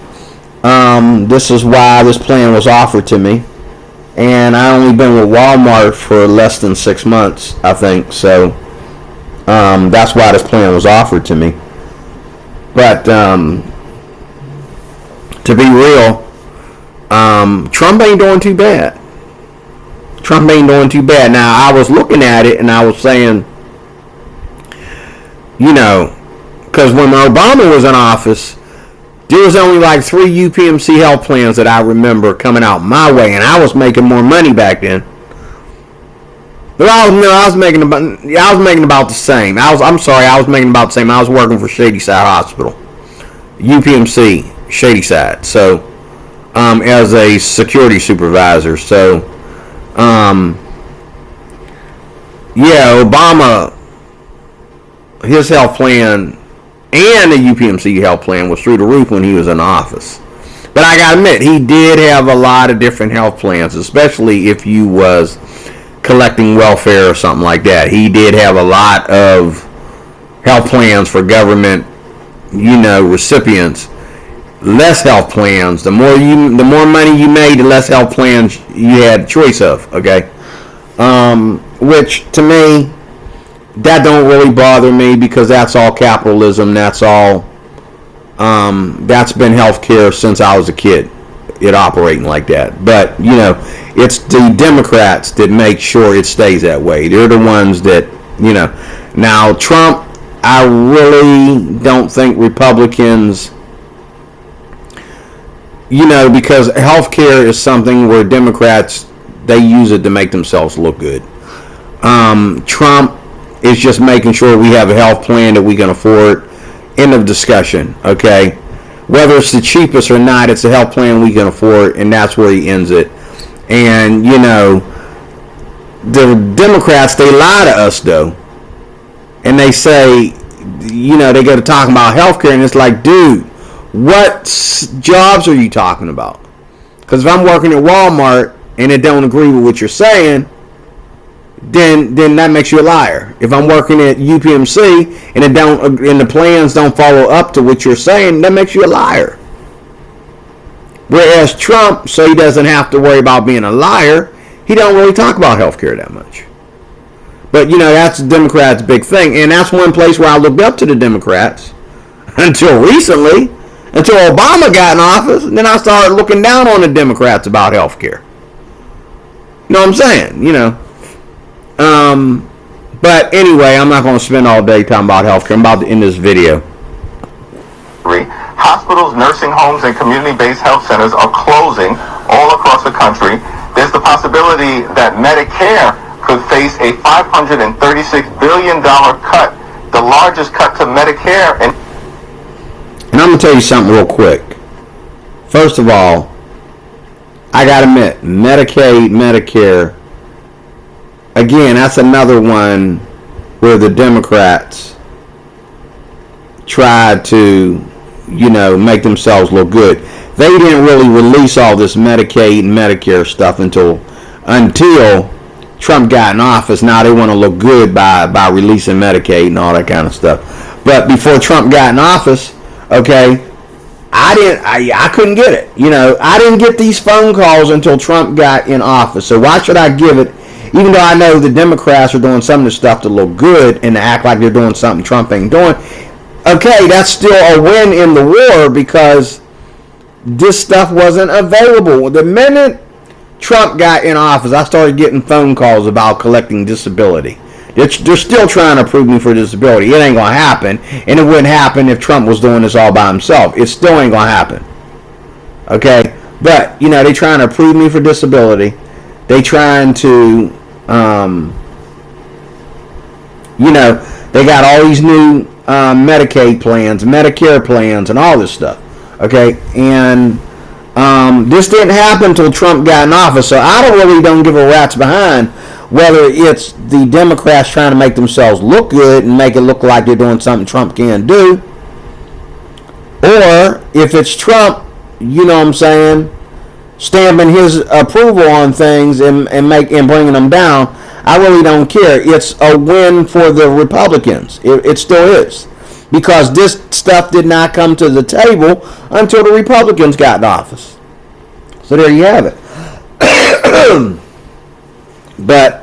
this is why this plan was offered to me. And I only been with Walmart for less than 6 months, I think. So, that's why this plan was offered to me. But, to be real, Trump ain't doing too bad. Trump ain't doing too bad. Now, I was looking at it and I was saying, because when Obama was in office, there was only like 3 UPMC health plans that I remember coming out my way, and I was making more money back then. But I was making about the same. I was making about the same. I was working for Shadyside Hospital, UPMC Shadyside. So, as a security supervisor. So, yeah, Obama, his health plan and the UPMC health plan was through the roof when he was in office. But I gotta admit, he did have a lot of different health plans, especially if you was collecting welfare or something like that. He did have a lot of health plans for government, recipients. Less health plans. The more money you made, the less health plans you had a choice of. Okay, which to me, that don't really bother me because that's all capitalism. That's all. That's been healthcare since I was a kid. It operating like that. But it's the Democrats that make sure it stays that way. They're the ones that Now Trump, I really don't think Republicans. Because healthcare is something where Democrats, they use it to make themselves look good. Trump is just making sure we have a health plan that we can afford. End of discussion, okay? Whether it's the cheapest or not, it's a health plan we can afford, and that's where he ends it. And, the Democrats, they lie to us, though. And they say, they go to talking about healthcare, and it's like, dude, what jobs are you talking about? Because if I'm working at Walmart and it don't agree with what you're saying, then that makes you a liar. If I'm working at UPMC and the plans don't follow up to what you're saying, that makes you a liar. Whereas Trump, so he doesn't have to worry about being a liar, he don't really talk about healthcare that much. But that's the Democrats' big thing, and that's one place where I looked up to the Democrats until recently. Until Obama got in office, and then I started looking down on the Democrats about health care. You know what I'm saying? But anyway, I'm not going to spend all day talking about health care. I'm about to end this video. Hospitals, nursing homes, and community-based health centers are closing all across the country. There's the possibility that Medicare could face a $536 billion cut, the largest cut to Medicare in. And I'm going to tell you something real quick. First of all, I got to admit, Medicaid, Medicare, again, that's another one where the Democrats tried to, make themselves look good. They didn't really release all this Medicaid and Medicare stuff until Trump got in office. Now they want to look good by releasing Medicaid and all that kind of stuff. But before Trump got in office, okay, I couldn't get it. I didn't get these phone calls until Trump got in office. So why should I give it, even though I know the Democrats are doing some of the stuff to look good and to act like they're doing something Trump ain't doing? Okay, that's still a win in the war because this stuff wasn't available. The minute Trump got in office, I started getting phone calls about collecting disability. They're still trying to approve me for disability. It ain't going to happen. And it wouldn't happen if Trump was doing this all by himself. It still ain't going to happen. Okay? But, they trying to approve me for disability. They trying to, they got all these new Medicaid plans, Medicare plans, and all this stuff. Okay? And this didn't happen until Trump got in office. So I don't give a rat's behind whether it's the Democrats trying to make themselves look good and make it look like they're doing something Trump can't do, or if it's Trump, stamping his approval on things and bringing them down. I really don't care. It's a win for the Republicans. It still is. Because this stuff did not come to the table until the Republicans got in office. So there you have it. But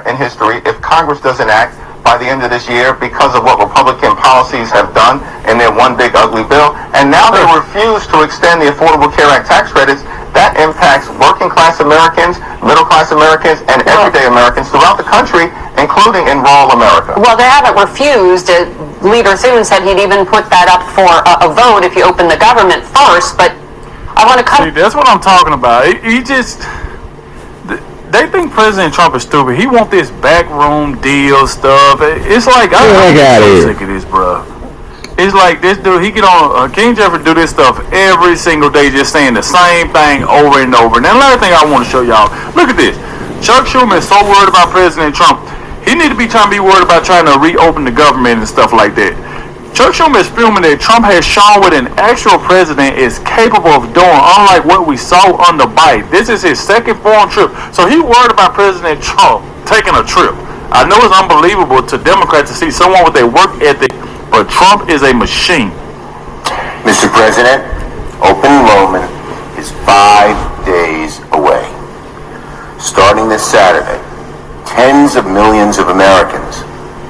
in history, if Congress doesn't act by the end of this year because of what Republican policies have done in their one big ugly bill, and now they refuse to extend the Affordable Care Act tax credits, that impacts working class Americans, middle class Americans, and everyday Americans throughout the country, including in rural America. Well, they haven't refused. Leader Thune said he'd even put that up for a vote if you open the government first, but I want to come. See, that's what I'm talking about. They think President Trump is stupid. He want this backroom deal stuff. It's like, I'm so sick of this, bro. It's like this dude, he get on, King Jeffrey do this stuff every single day, just saying the same thing over and over. And another thing I want to show y'all, look at this. Chuck Schumer is so worried about President Trump. He need to be worried about trying to reopen the government and stuff like that. Chuck Schumer is filming that Trump has shown what an actual president is capable of doing, unlike what we saw on the bite. This is his second foreign trip. So he worried about President Trump taking a trip. I know it's unbelievable to Democrats to see someone with a work ethic, but Trump is a machine. Mr. President, open enrollment is 5 days away. Starting this Saturday, tens of millions of Americans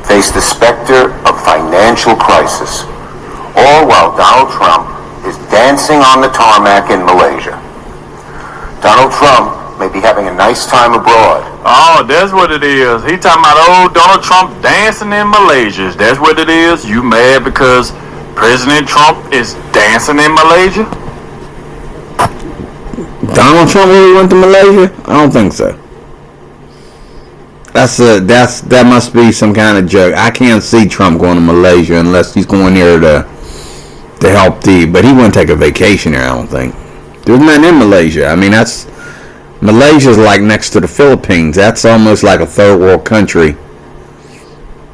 face the specter of financial crisis, all while Donald Trump is dancing on the tarmac in Malaysia. Donald Trump may be having a nice time abroad. Oh, that's what it is. He talking about old Donald Trump dancing in Malaysia. That's what it is. You mad because President Trump is dancing in Malaysia? Donald Trump really went to Malaysia? I don't think so. That must be some kind of joke. I can't see Trump going to Malaysia unless he's going there to help but he wouldn't take a vacation there, I don't think. There's nothing in Malaysia. I mean, Malaysia's like next to the Philippines. That's almost like a third world country.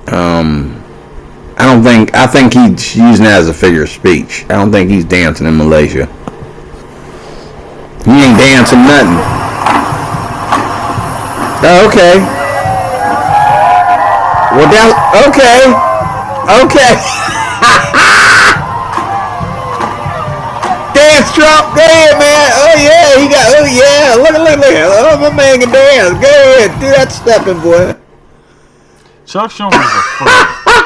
I think he's using that as a figure of speech. I don't think he's dancing in Malaysia. He ain't dancing nothing. Oh, okay. Well, okay. Dance, Trump. Go ahead, man. Oh yeah, Look. Oh, my man can dance. Go ahead, do that stepping, boy. Chuck Schumer is a fool.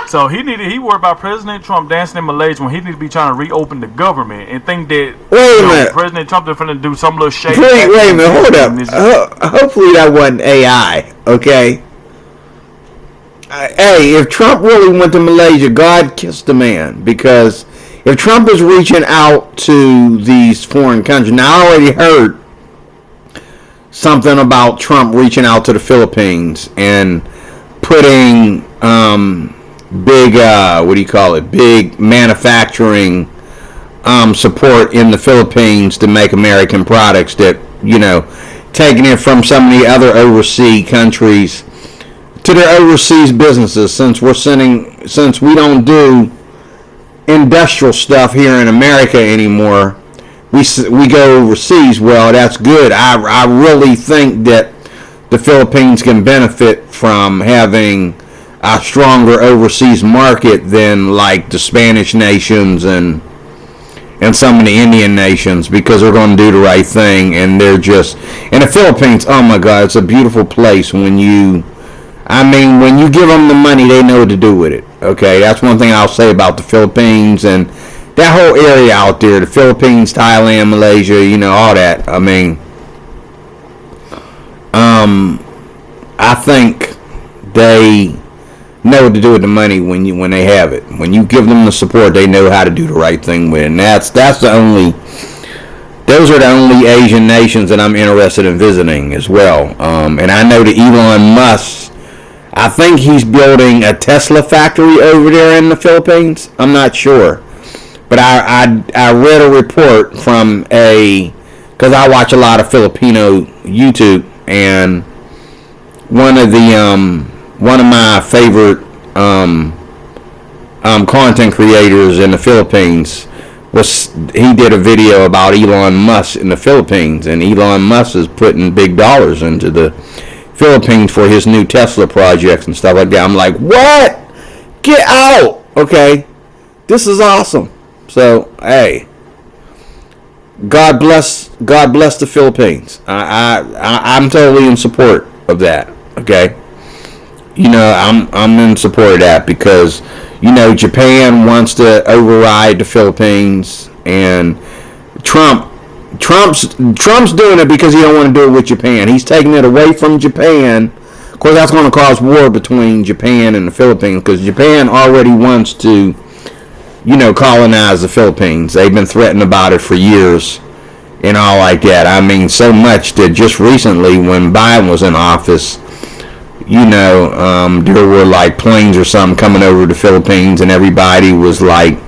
So he worried about President Trump dancing in Malaysia when he need to be trying to reopen the government and think that wait a minute. President Trump is going to do some little shady. Wait a minute. Hold up. Hopefully that wasn't AI. Okay. Hey, if Trump really went to Malaysia, God kissed the man. Because if Trump is reaching out to these foreign countries, now I already heard something about Trump reaching out to the Philippines and putting big manufacturing support in the Philippines to make American products that, taking it from some of the other overseas countries to their overseas businesses, since we don't do industrial stuff here in America anymore, we go overseas. Well, that's good. I really think that the Philippines can benefit from having a stronger overseas market than like the Spanish nations and some of the Indian nations, because they're going to do the right thing. And they're just, and the Philippines, oh my God, it's a beautiful place. When you give them the money, they know what to do with it. Okay, that's one thing I'll say about the Philippines and that whole area out there, the Philippines, Thailand, Malaysia, all that. I mean, I think they know what to do with the money when they have it. When you give them the support, they know how to do the right thing with it. And those are the only Asian nations that I'm interested in visiting as well. And I know that Elon Musk, I think he's building a Tesla factory over there in the Philippines. I'm not sure. But I read a report from because I watch a lot of Filipino YouTube, and one of my favorite content creators in the Philippines he did a video about Elon Musk in the Philippines, and Elon Musk is putting big dollars into the Philippines for his new Tesla projects and stuff like that. I'm like, what? Get out! Okay, this is awesome. So, hey, God bless the Philippines. I'm totally in support of that. Okay, I'm in support of that because Japan wants to override the Philippines, and Trump's doing it because he don't want to do it with Japan. He's taking it away from Japan. Of course, that's going to cause war between Japan and the Philippines, because Japan already wants to colonize the Philippines. They've been threatening about it for years and all like that. I mean, so much that just recently when Biden was in office, there were like planes or something coming over the Philippines, and everybody was like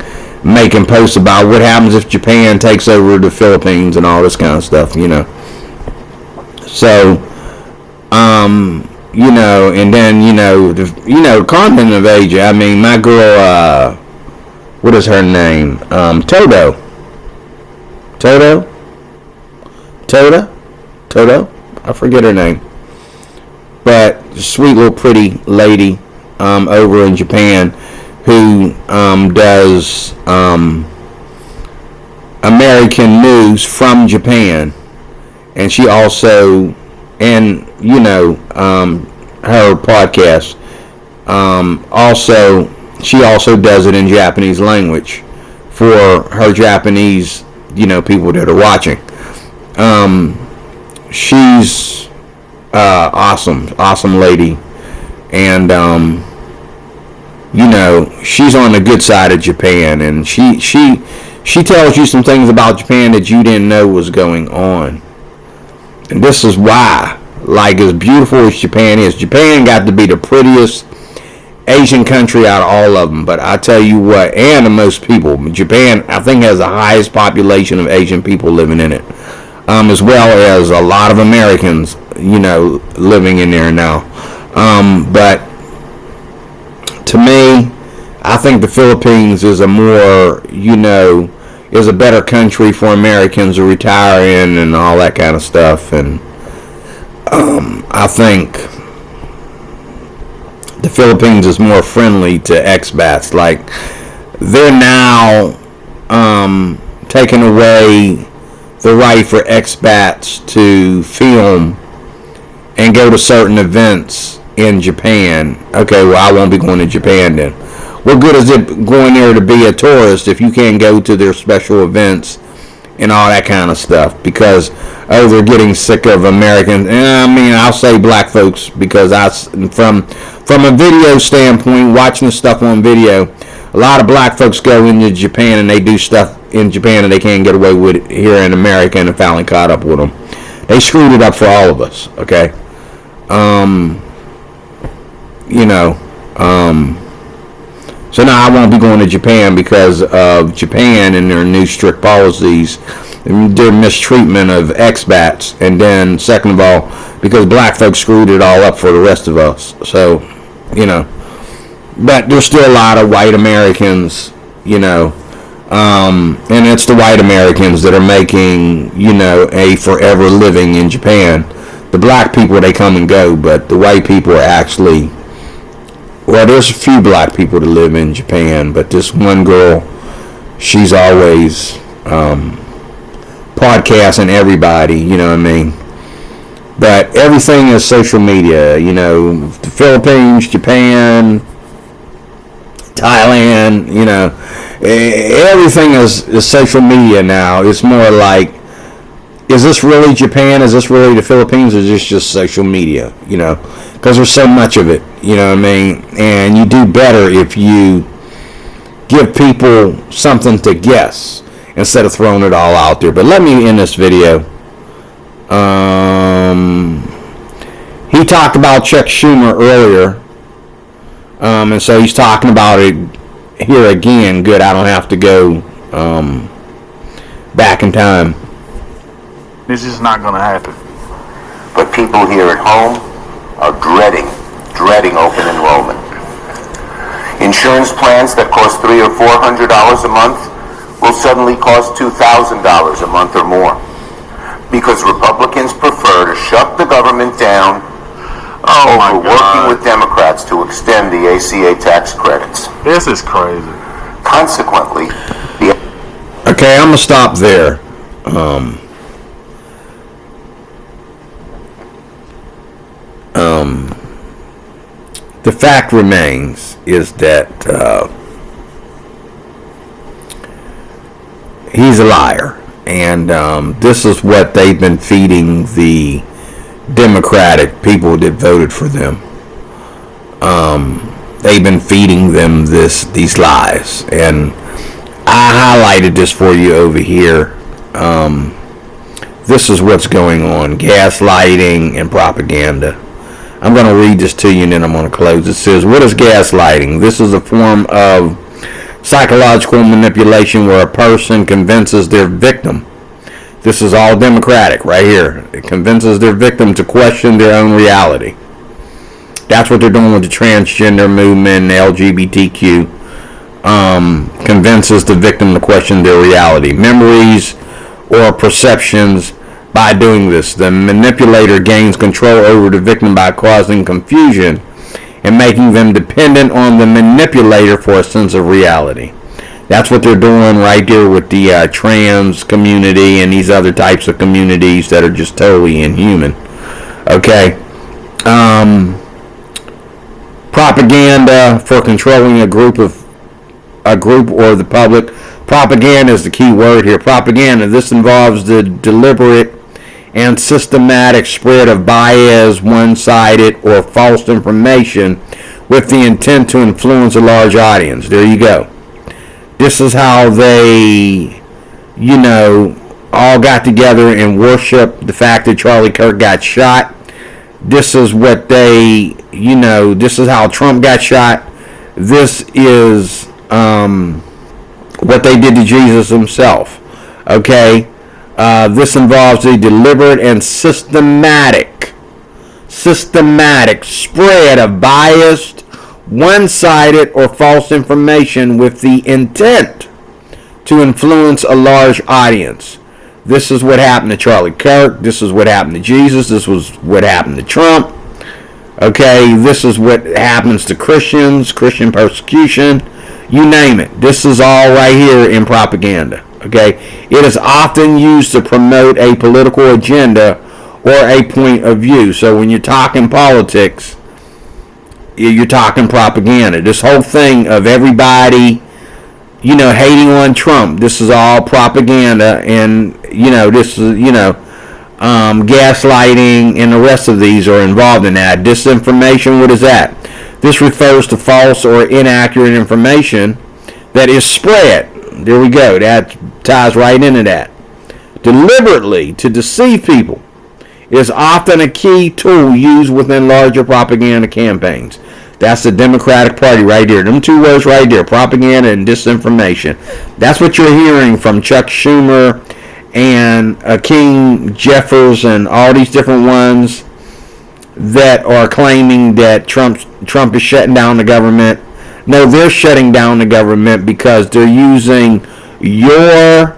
making posts about what happens if Japan takes over the Philippines and all this kind of stuff, So You know, and then the content of Asia. I mean, my girl, what is her name? Toto. I forget her name, but sweet little pretty lady over in Japan who does American news from Japan, and she also, and her podcast, she also does it in Japanese language for her Japanese people that are watching. She's awesome lady, and she's on the good side of Japan, and she tells you some things about Japan that you didn't know was going on. And this is why, like, as beautiful as Japan is, Japan got to be the prettiest Asian country out of all of them. But I tell you what, and the most people, Japan, I think, has the highest population of Asian people living in it, as well as a lot of Americans, living in there now. But to me, I think the Philippines is is a better country for Americans to retire in and all that kind of stuff. And I think the Philippines is more friendly to expats. Like, they're now taking away the right for expats to film and go to certain events in Japan. Okay, well, I won't be going to Japan then. What good is it going there to be a tourist if you can't go to their special events and all that kind of stuff? Because, they're getting sick of Americans. And I mean, I'll say black folks, because from a video standpoint, watching the stuff on video, a lot of black folks go into Japan and they do stuff in Japan and they can't get away with it here in America, and finally caught up with them. They screwed it up for all of us, okay? So now I won't be going to Japan because of Japan and their new strict policies, their mistreatment of expats, and then second of all, because black folks screwed it all up for the rest of us. So, but there's still a lot of white Americans, and it's the white Americans that are making, a forever living in Japan. The black people, they come and go, but the white people are actually, well, there's a few black people that live in Japan, but this one girl, she's always podcasting everybody, you know what I mean? But everything is social media, the Philippines, Japan, Thailand, everything is social media now. It's more like, is this really Japan? Is this really the Philippines? Or is this just social media? Because there's so much of it, you know what I mean? And you do better if you give people something to guess instead of throwing it all out there. But let me end this video. He talked about Chuck Schumer earlier. And so he's talking about it here again. Good, I don't have to go back in time. This is not going to happen. But people here at home are dreading open enrollment. Insurance plans that cost $300 or $400 a month will suddenly cost $2,000 a month or more, because Republicans prefer to shut the government down over working with Democrats to extend the ACA tax credits. This is crazy. Consequently, okay, I'm gonna stop there. The fact remains is that he's a liar, and this is what they've been feeding the Democratic people that voted for them. They've been feeding them these lies, and I highlighted this for you over here. This is what's going on: gaslighting and propaganda. I'm going to read this to you and then I'm going to close. It says, what is gaslighting? This is a form of psychological manipulation where a person convinces their victim This is all Democratic right here. It convinces their victim to question their own reality. That's what they're doing with the transgender movement and the LGBTQ. Convinces the victim to question their reality, memories, or perceptions. By doing this, the manipulator gains control over the victim by causing confusion and making them dependent on the manipulator for a sense of reality. That's what they're doing right there with the trans community and these other types of communities that are just totally inhuman. Okay. Propaganda for controlling a group or the public. Propaganda is the key word here. Propaganda. This involves the deliberate and systematic spread of biased, one-sided, or false information with the intent to influence a large audience. There you go. This is how they, all got together and worshiped the fact that Charlie Kirk got shot. This is what they, this is how Trump got shot. This is what they did to Jesus himself. Okay? This involves a deliberate and systematic spread of biased, one-sided, or false information with the intent to influence a large audience. This is what happened to Charlie Kirk. This is what happened to Jesus. This was what happened to Trump. Okay, this is what happens to Christians, Christian persecution, you name it. This is all right here in propaganda. Okay, it is often used to promote a political agenda or a point of view. So when you're talking politics, you're talking propaganda. This whole thing of everybody, hating on Trump, this is all propaganda, and this is gaslighting, and the rest of these are involved in that. Disinformation, what is that? This refers to false or inaccurate information that is spread. There we go. That ties right into that. Deliberately to deceive people is often a key tool used within larger propaganda campaigns. That's the Democratic Party right there. Them two words right there, propaganda and disinformation. That's what you're hearing from Chuck Schumer and King Jeffers and all these different ones that are claiming that Trump is shutting down the government. No, they're shutting down the government because they're using your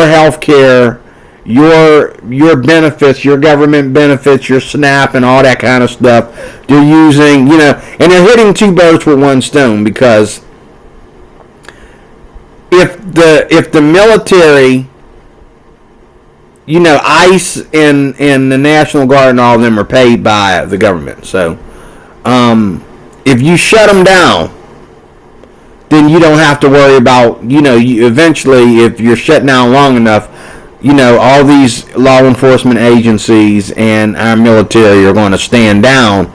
health care, your benefits, your government benefits, your SNAP and all that kind of stuff. They're using, and they're hitting two birds with one stone, because if the military, ICE and the National Guard and all of them are paid by the government. So if you shut them down, then you don't have to worry about, eventually, if you're shut down long enough, all these law enforcement agencies and our military are going to stand down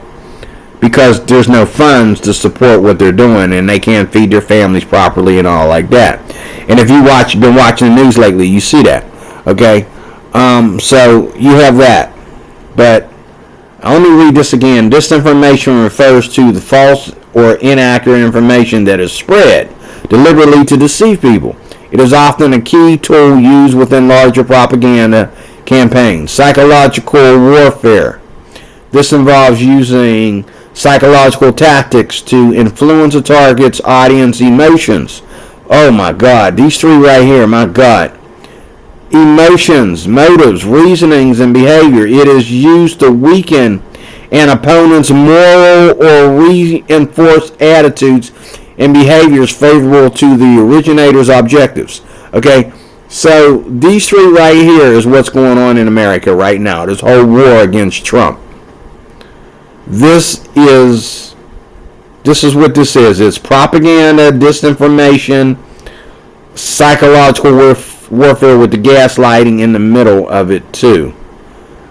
because there's no funds to support what they're doing, and they can't feed their families properly and all like that. And if you've been watching the news lately, you see that. Okay? So you have that. But let me read this again. Disinformation refers to the false or inaccurate information that is spread deliberately to deceive people. It is often a key tool used within larger propaganda campaigns. Psychological warfare. This involves using psychological tactics to influence a target's audience emotions. Oh my God, these three right here, my God. Emotions, motives, reasonings, and behavior. It is used to weaken an opponent's moral or reinforce attitudes and behaviors favorable to the originator's objectives. Okay, so these three right here is what's going on in America right now. This whole war against Trump. This is what this is. It's propaganda, disinformation, psychological warfare with the gaslighting in the middle of it too.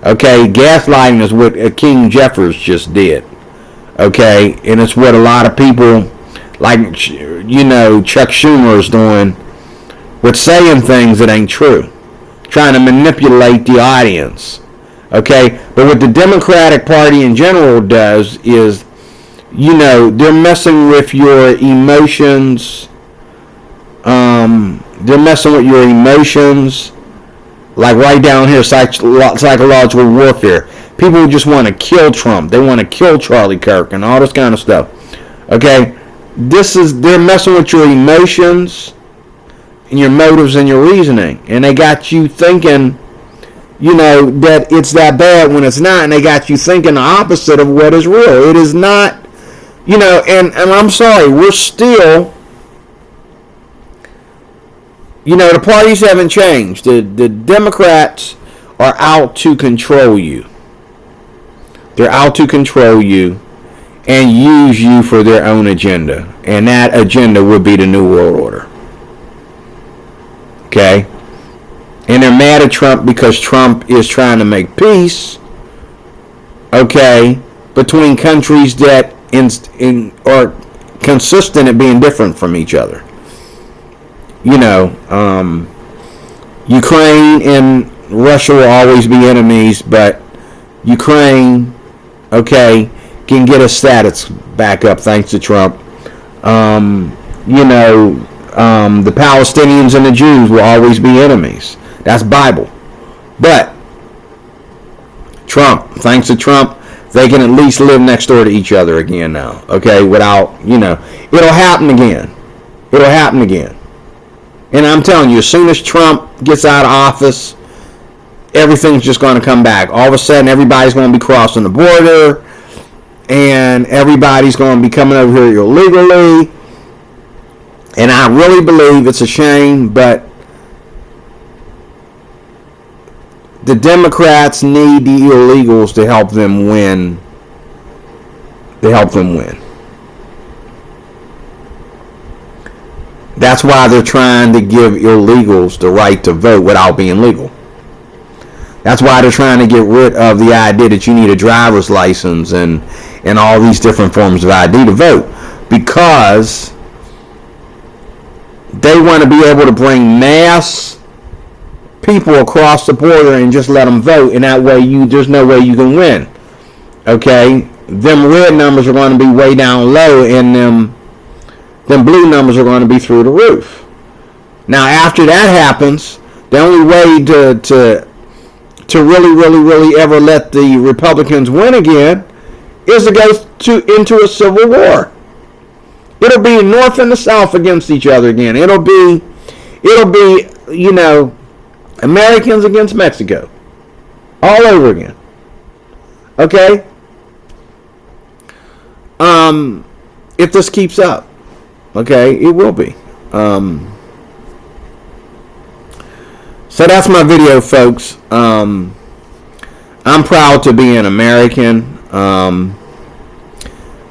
Okay, gaslighting is what King Jeffers just did. Okay, and it's what a lot of people, like, Chuck Schumer is doing, with saying things that ain't true, trying to manipulate the audience. Okay, but what the Democratic Party in general does is, they're messing with your emotions, They're messing with your emotions. Like right down here, psychological warfare. People just want to kill Trump. They want to kill Charlie Kirk and all this kind of stuff. Okay? They're messing with your emotions and your motives and your reasoning. And they got you thinking, that it's that bad when it's not. And they got you thinking the opposite of what is real. It is not, and I'm sorry, we're still, the parties haven't changed. The Democrats are out to control you. They're out to control you and use you for their own agenda. And that agenda would be the New World Order. Okay? And they're mad at Trump because Trump is trying to make peace, okay, between countries that are consistent at being different from each other. Ukraine and Russia will always be enemies, but Ukraine, okay, can get a status back up thanks to Trump. The Palestinians and the Jews will always be enemies. That's Bible. But Trump, thanks to Trump, they can at least live next door to each other again now. Okay, without, it'll happen again. It'll happen again. And I'm telling you, as soon as Trump gets out of office, everything's just going to come back. All of a sudden, everybody's going to be crossing the border, and everybody's going to be coming over here illegally. And I really believe it's a shame, but the Democrats need the illegals to help them win. That's why they're trying to give illegals the right to vote without being legal. That's why they're trying to get rid of the idea that you need a driver's license and all these different forms of ID to vote. Because they want to be able to bring mass people across the border and just let them vote. And that way there's no way you can win. Okay? Them red numbers are going to be way down low, and them blue numbers are going to be through the roof. Now, after that happens, the only way to really ever let the Republicans win again is to go into a civil war. It'll be North and the South against each other again. It'll be Americans against Mexico. All over again. Okay? If this keeps up. Okay, it will be. So that's my video, folks. I'm proud to be an American. I'm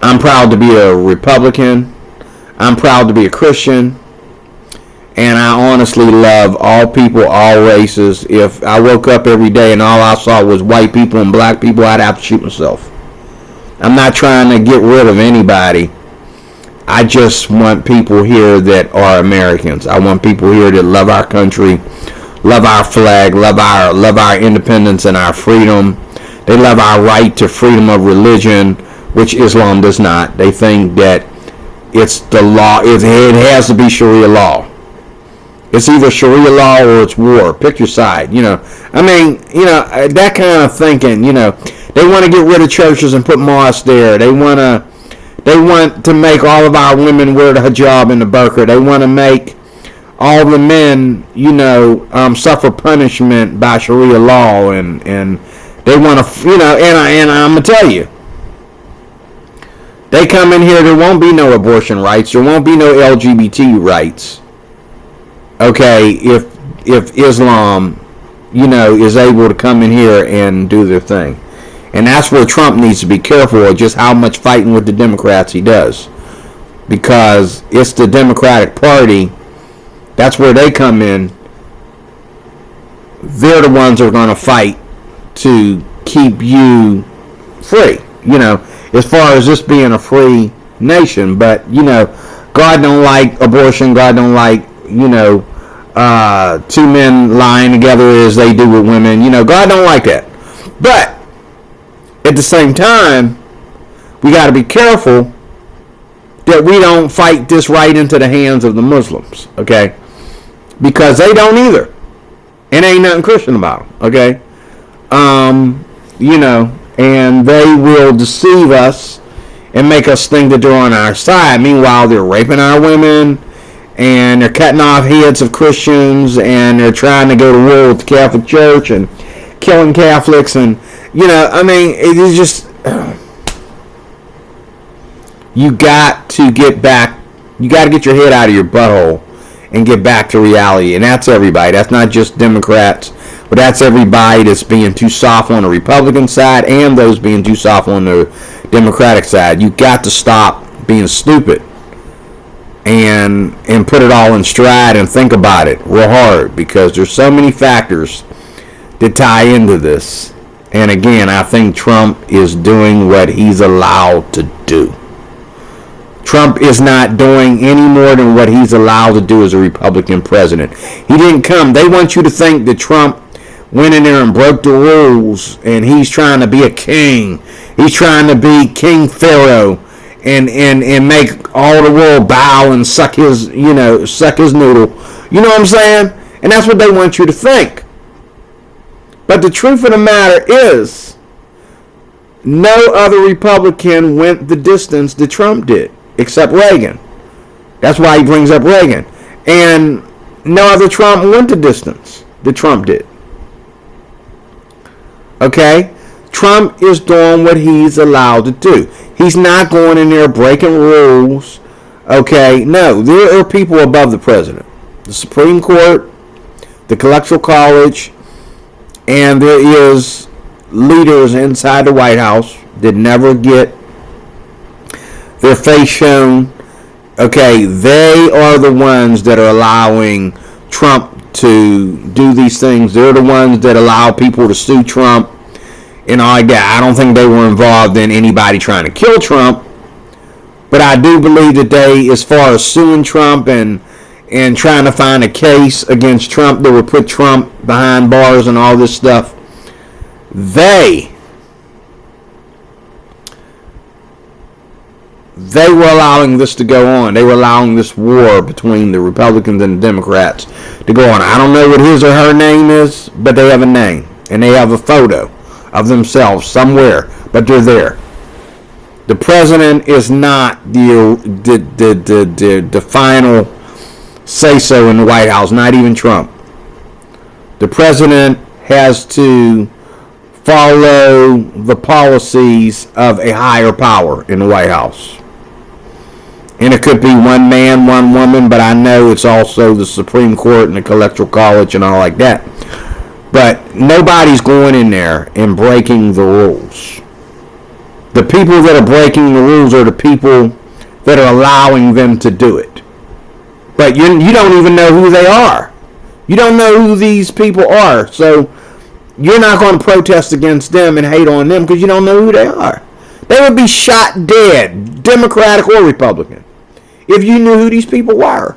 proud to be a Republican. I'm proud to be a Christian. And I honestly love all people, all races. If I woke up every day and all I saw was white people and black people, I'd have to shoot myself. I'm not trying to get rid of anybody. I just want people here that are Americans. I want people here that love our country, love our flag, love our independence and our freedom. They love our right to freedom of religion, which Islam does not. They think that it's the law. It has to be Sharia law. It's either Sharia law or it's war. Pick your side. That kind of thinking. They want to get rid of churches and put mosques there. They want to make all of our women wear the hijab and the burqa. They want to make all the men, suffer punishment by Sharia law, and they want to, and I'm gonna tell you, they come in here, there won't be no abortion rights, there won't be no LGBT rights. Okay, if Islam, is able to come in here and do their thing. And that's where Trump needs to be careful of just how much fighting with the Democrats he does. Because it's the Democratic Party, that's where they come in. They're the ones that are going to fight to keep you free. As far as this being a free nation. But, God don't like abortion. God don't like, two men lying together as they do with women. God don't like that. But at the same time, we got to be careful that we don't fight this right into the hands of the Muslims, okay? because they don't either. And ain't nothing Christian about them, okay? And they will deceive us and make us think that they're on our side. Meanwhile, they're raping our women, and they're cutting off heads of Christians, and they're trying to go to war with the Catholic Church and killing Catholics. And, it is just... You got to get back. You got to get your head out of your butthole and get back to reality. And that's everybody. That's not just Democrats, but that's everybody that's being too soft on the Republican side and those being too soft on the Democratic side. You got to stop being stupid and put it all in stride and think about it real hard, because there's so many factors that tie into this. And again, I think Trump is doing what he's allowed to do. Trump is not doing any more than what he's allowed to do as a Republican president. He didn't come. They want you to think that Trump went in there and broke the rules, and he's trying to be a king. He's trying to be King Pharaoh and make all the world bow and suck his noodle. You know what I'm saying? And that's what they want you to think. But the truth of the matter is, no other Republican went the distance that Trump did, except Reagan. That's why he brings up Reagan. And no other Trump went the distance that Trump did. Okay? Trump is doing what he's allowed to do. He's not going in there breaking rules. Okay? No, there are people above the president. The Supreme Court, the Electoral College, and there is leaders inside the White House that never get their face shown. Okay, they are the ones that are allowing Trump to do these things. They're the ones that allow people to sue Trump and all like that. I don't think they were involved in anybody trying to kill Trump, but I do believe that they, as far as suing Trump and trying to find a case against Trump that would put Trump behind bars and all this stuff, they were allowing this to go on. They were allowing this war between the Republicans and the Democrats to go on. I don't know what his or her name is, but they have a name. And they have a photo of themselves somewhere, but they're there. The president is not the final say-so in the White House, not even Trump. The president has to follow the policies of a higher power in the White House. And it could be one man, one woman, but I know it's also the Supreme Court and the Electoral College and all like that. But nobody's going in there and breaking the rules. The people that are breaking the rules are the people that are allowing them to do it. But you don't even know who they are. You don't know who these people are. So you're not going to protest against them and hate on them because you don't know who they are. They would be shot dead, Democratic or Republican, if you knew who these people were.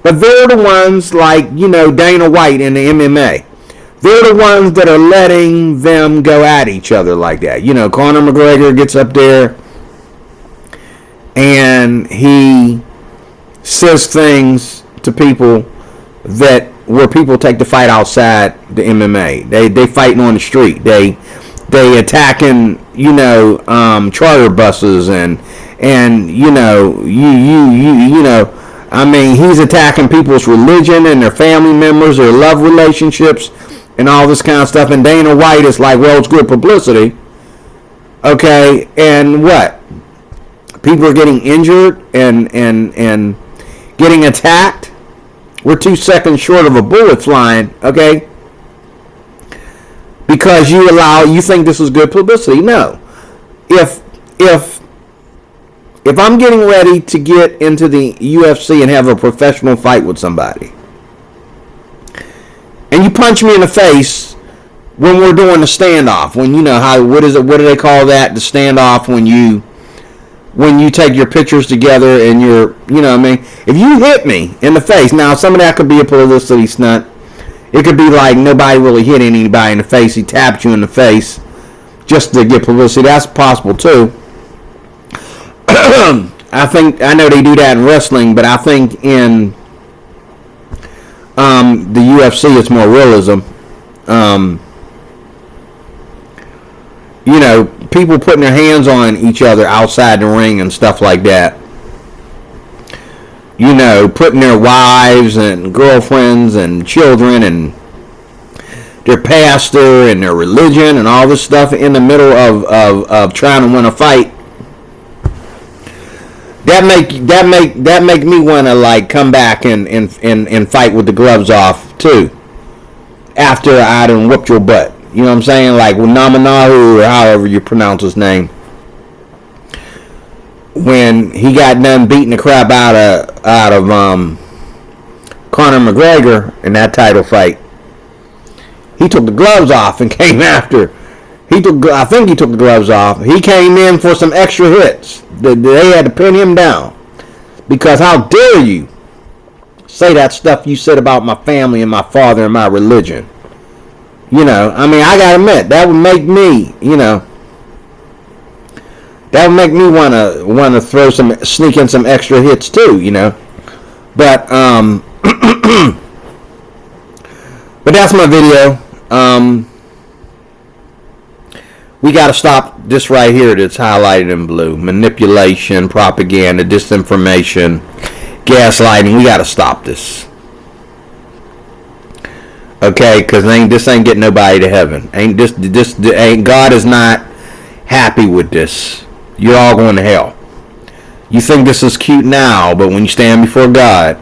But they're the ones like, Dana White in the MMA. They're the ones that are letting them go at each other like that. Conor McGregor gets up there and he says things to people where people take the fight outside the MMA. They fighting on the street. They attacking charter buses and he's attacking people's religion and their family members, their love relationships, and all this kind of stuff. And Dana White is like, well, it's good publicity. Okay, and what? People are getting injured and getting attacked. We're 2 seconds short of a bullet flying, okay? Because you think this is good publicity. No. If I'm getting ready to get into the UFC and have a professional fight with somebody, and you punch me in the face when we're doing the standoff, when what do they call that? The standoff when you take your pictures together and if you hit me in the face, now some of that could be a publicity stunt. It could be like nobody really hit anybody in the face. He tapped you in the face just to get publicity. That's possible too. I know they do that in wrestling, but I think in The UFC, it's more realism. People putting their hands on each other outside the ring and stuff like that. Putting their wives and girlfriends and children and their pastor and their religion and all this stuff in the middle of trying to win a fight. That make me want to like come back and fight with the gloves off too. After I done whooped your butt. You know what I'm saying? Like Namanahu, or however you pronounce his name. When he got done beating the crap out of Conor McGregor in that title fight, he took the gloves off and came after. I think he took the gloves off. He came in for some extra hits. They had to pin him down. Because how dare you say that stuff you said about my family and my father and my religion? I gotta admit, that would make me, that would make me wanna sneak in some extra hits too, But but that's my video. We got to stop this right here that's highlighted in blue. Manipulation, propaganda, disinformation, gaslighting. We got to stop this. Okay, because this ain't getting nobody to heaven. God is not happy with this. You're all going to hell. You think this is cute now, but when you stand before God,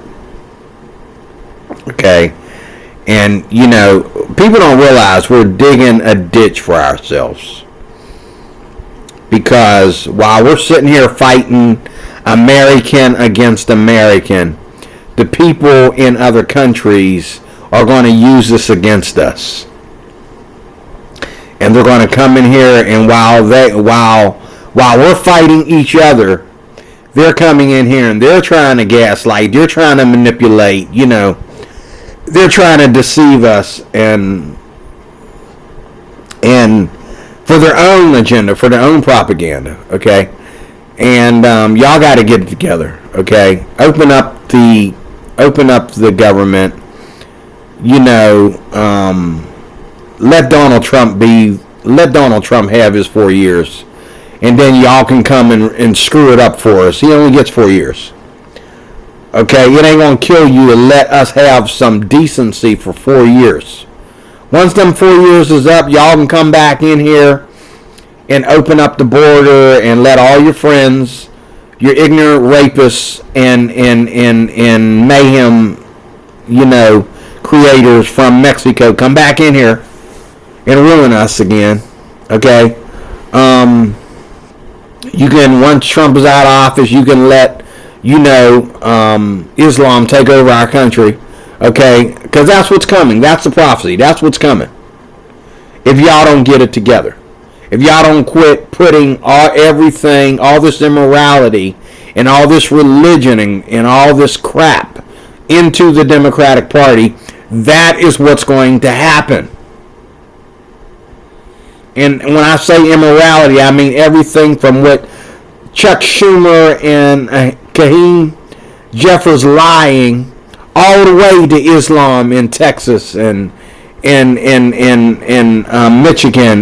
okay, and people don't realize we're digging a ditch for ourselves. Because while we're sitting here fighting American against American, the people in other countries are going to use this against us. And they're going to come in here, and while we're fighting each other, they're coming in here and they're trying to gaslight, they're trying to manipulate, they're trying to deceive us and for their own agenda, for their own propaganda, okay? And y'all got to get it together, okay? Open up the government. Let Donald Trump have his 4 years, and then y'all can come and screw it up for us. He only gets 4 years. Okay, it ain't gonna kill you to let us have some decency for 4 years. Once them 4 years is up, y'all can come back in here and open up the border and let all your friends, your ignorant rapists and mayhem, creators from Mexico come back in here and ruin us again. Okay? You can, once Trump is out of office, you can let Islam take over our country, okay? Because that's what's coming. That's the prophecy. That's what's coming. If y'all don't get it together, if y'all don't quit putting everything, all this immorality and all this religion and all this crap into the Democratic Party, that is what's going to happen. And when I say immorality, I mean everything from what Chuck Schumer and Hakeem Jeffers lying, all the way to Islam in Texas and Michigan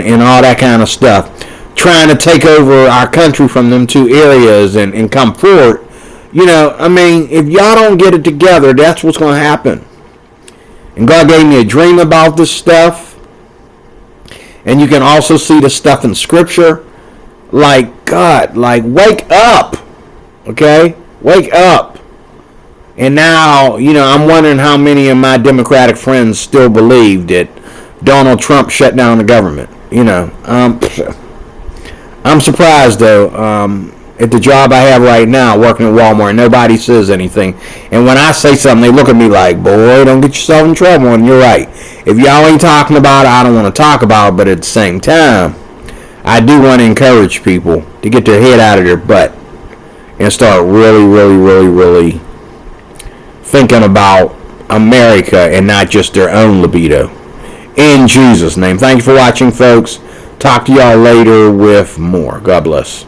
and all that kind of stuff, trying to take over our country from them two areas and come forward. If y'all don't get it together, that's what's going to happen. And God gave me a dream about this stuff. And you can also see the stuff in Scripture. God, wake up. Okay? Wake up. And now, I'm wondering how many of my Democratic friends still believe that Donald Trump shut down the government. I'm surprised, though, at the job I have right now, working at Walmart. Nobody says anything. And when I say something, they look at me like, boy, don't get yourself in trouble. And you're right. If y'all ain't talking about it, I don't want to talk about it. But at the same time, I do want to encourage people to get their head out of their butt and start really, really, really, really thinking about America and not just their own libido. In Jesus' name. Thank you for watching, folks. Talk to y'all later with more. God bless.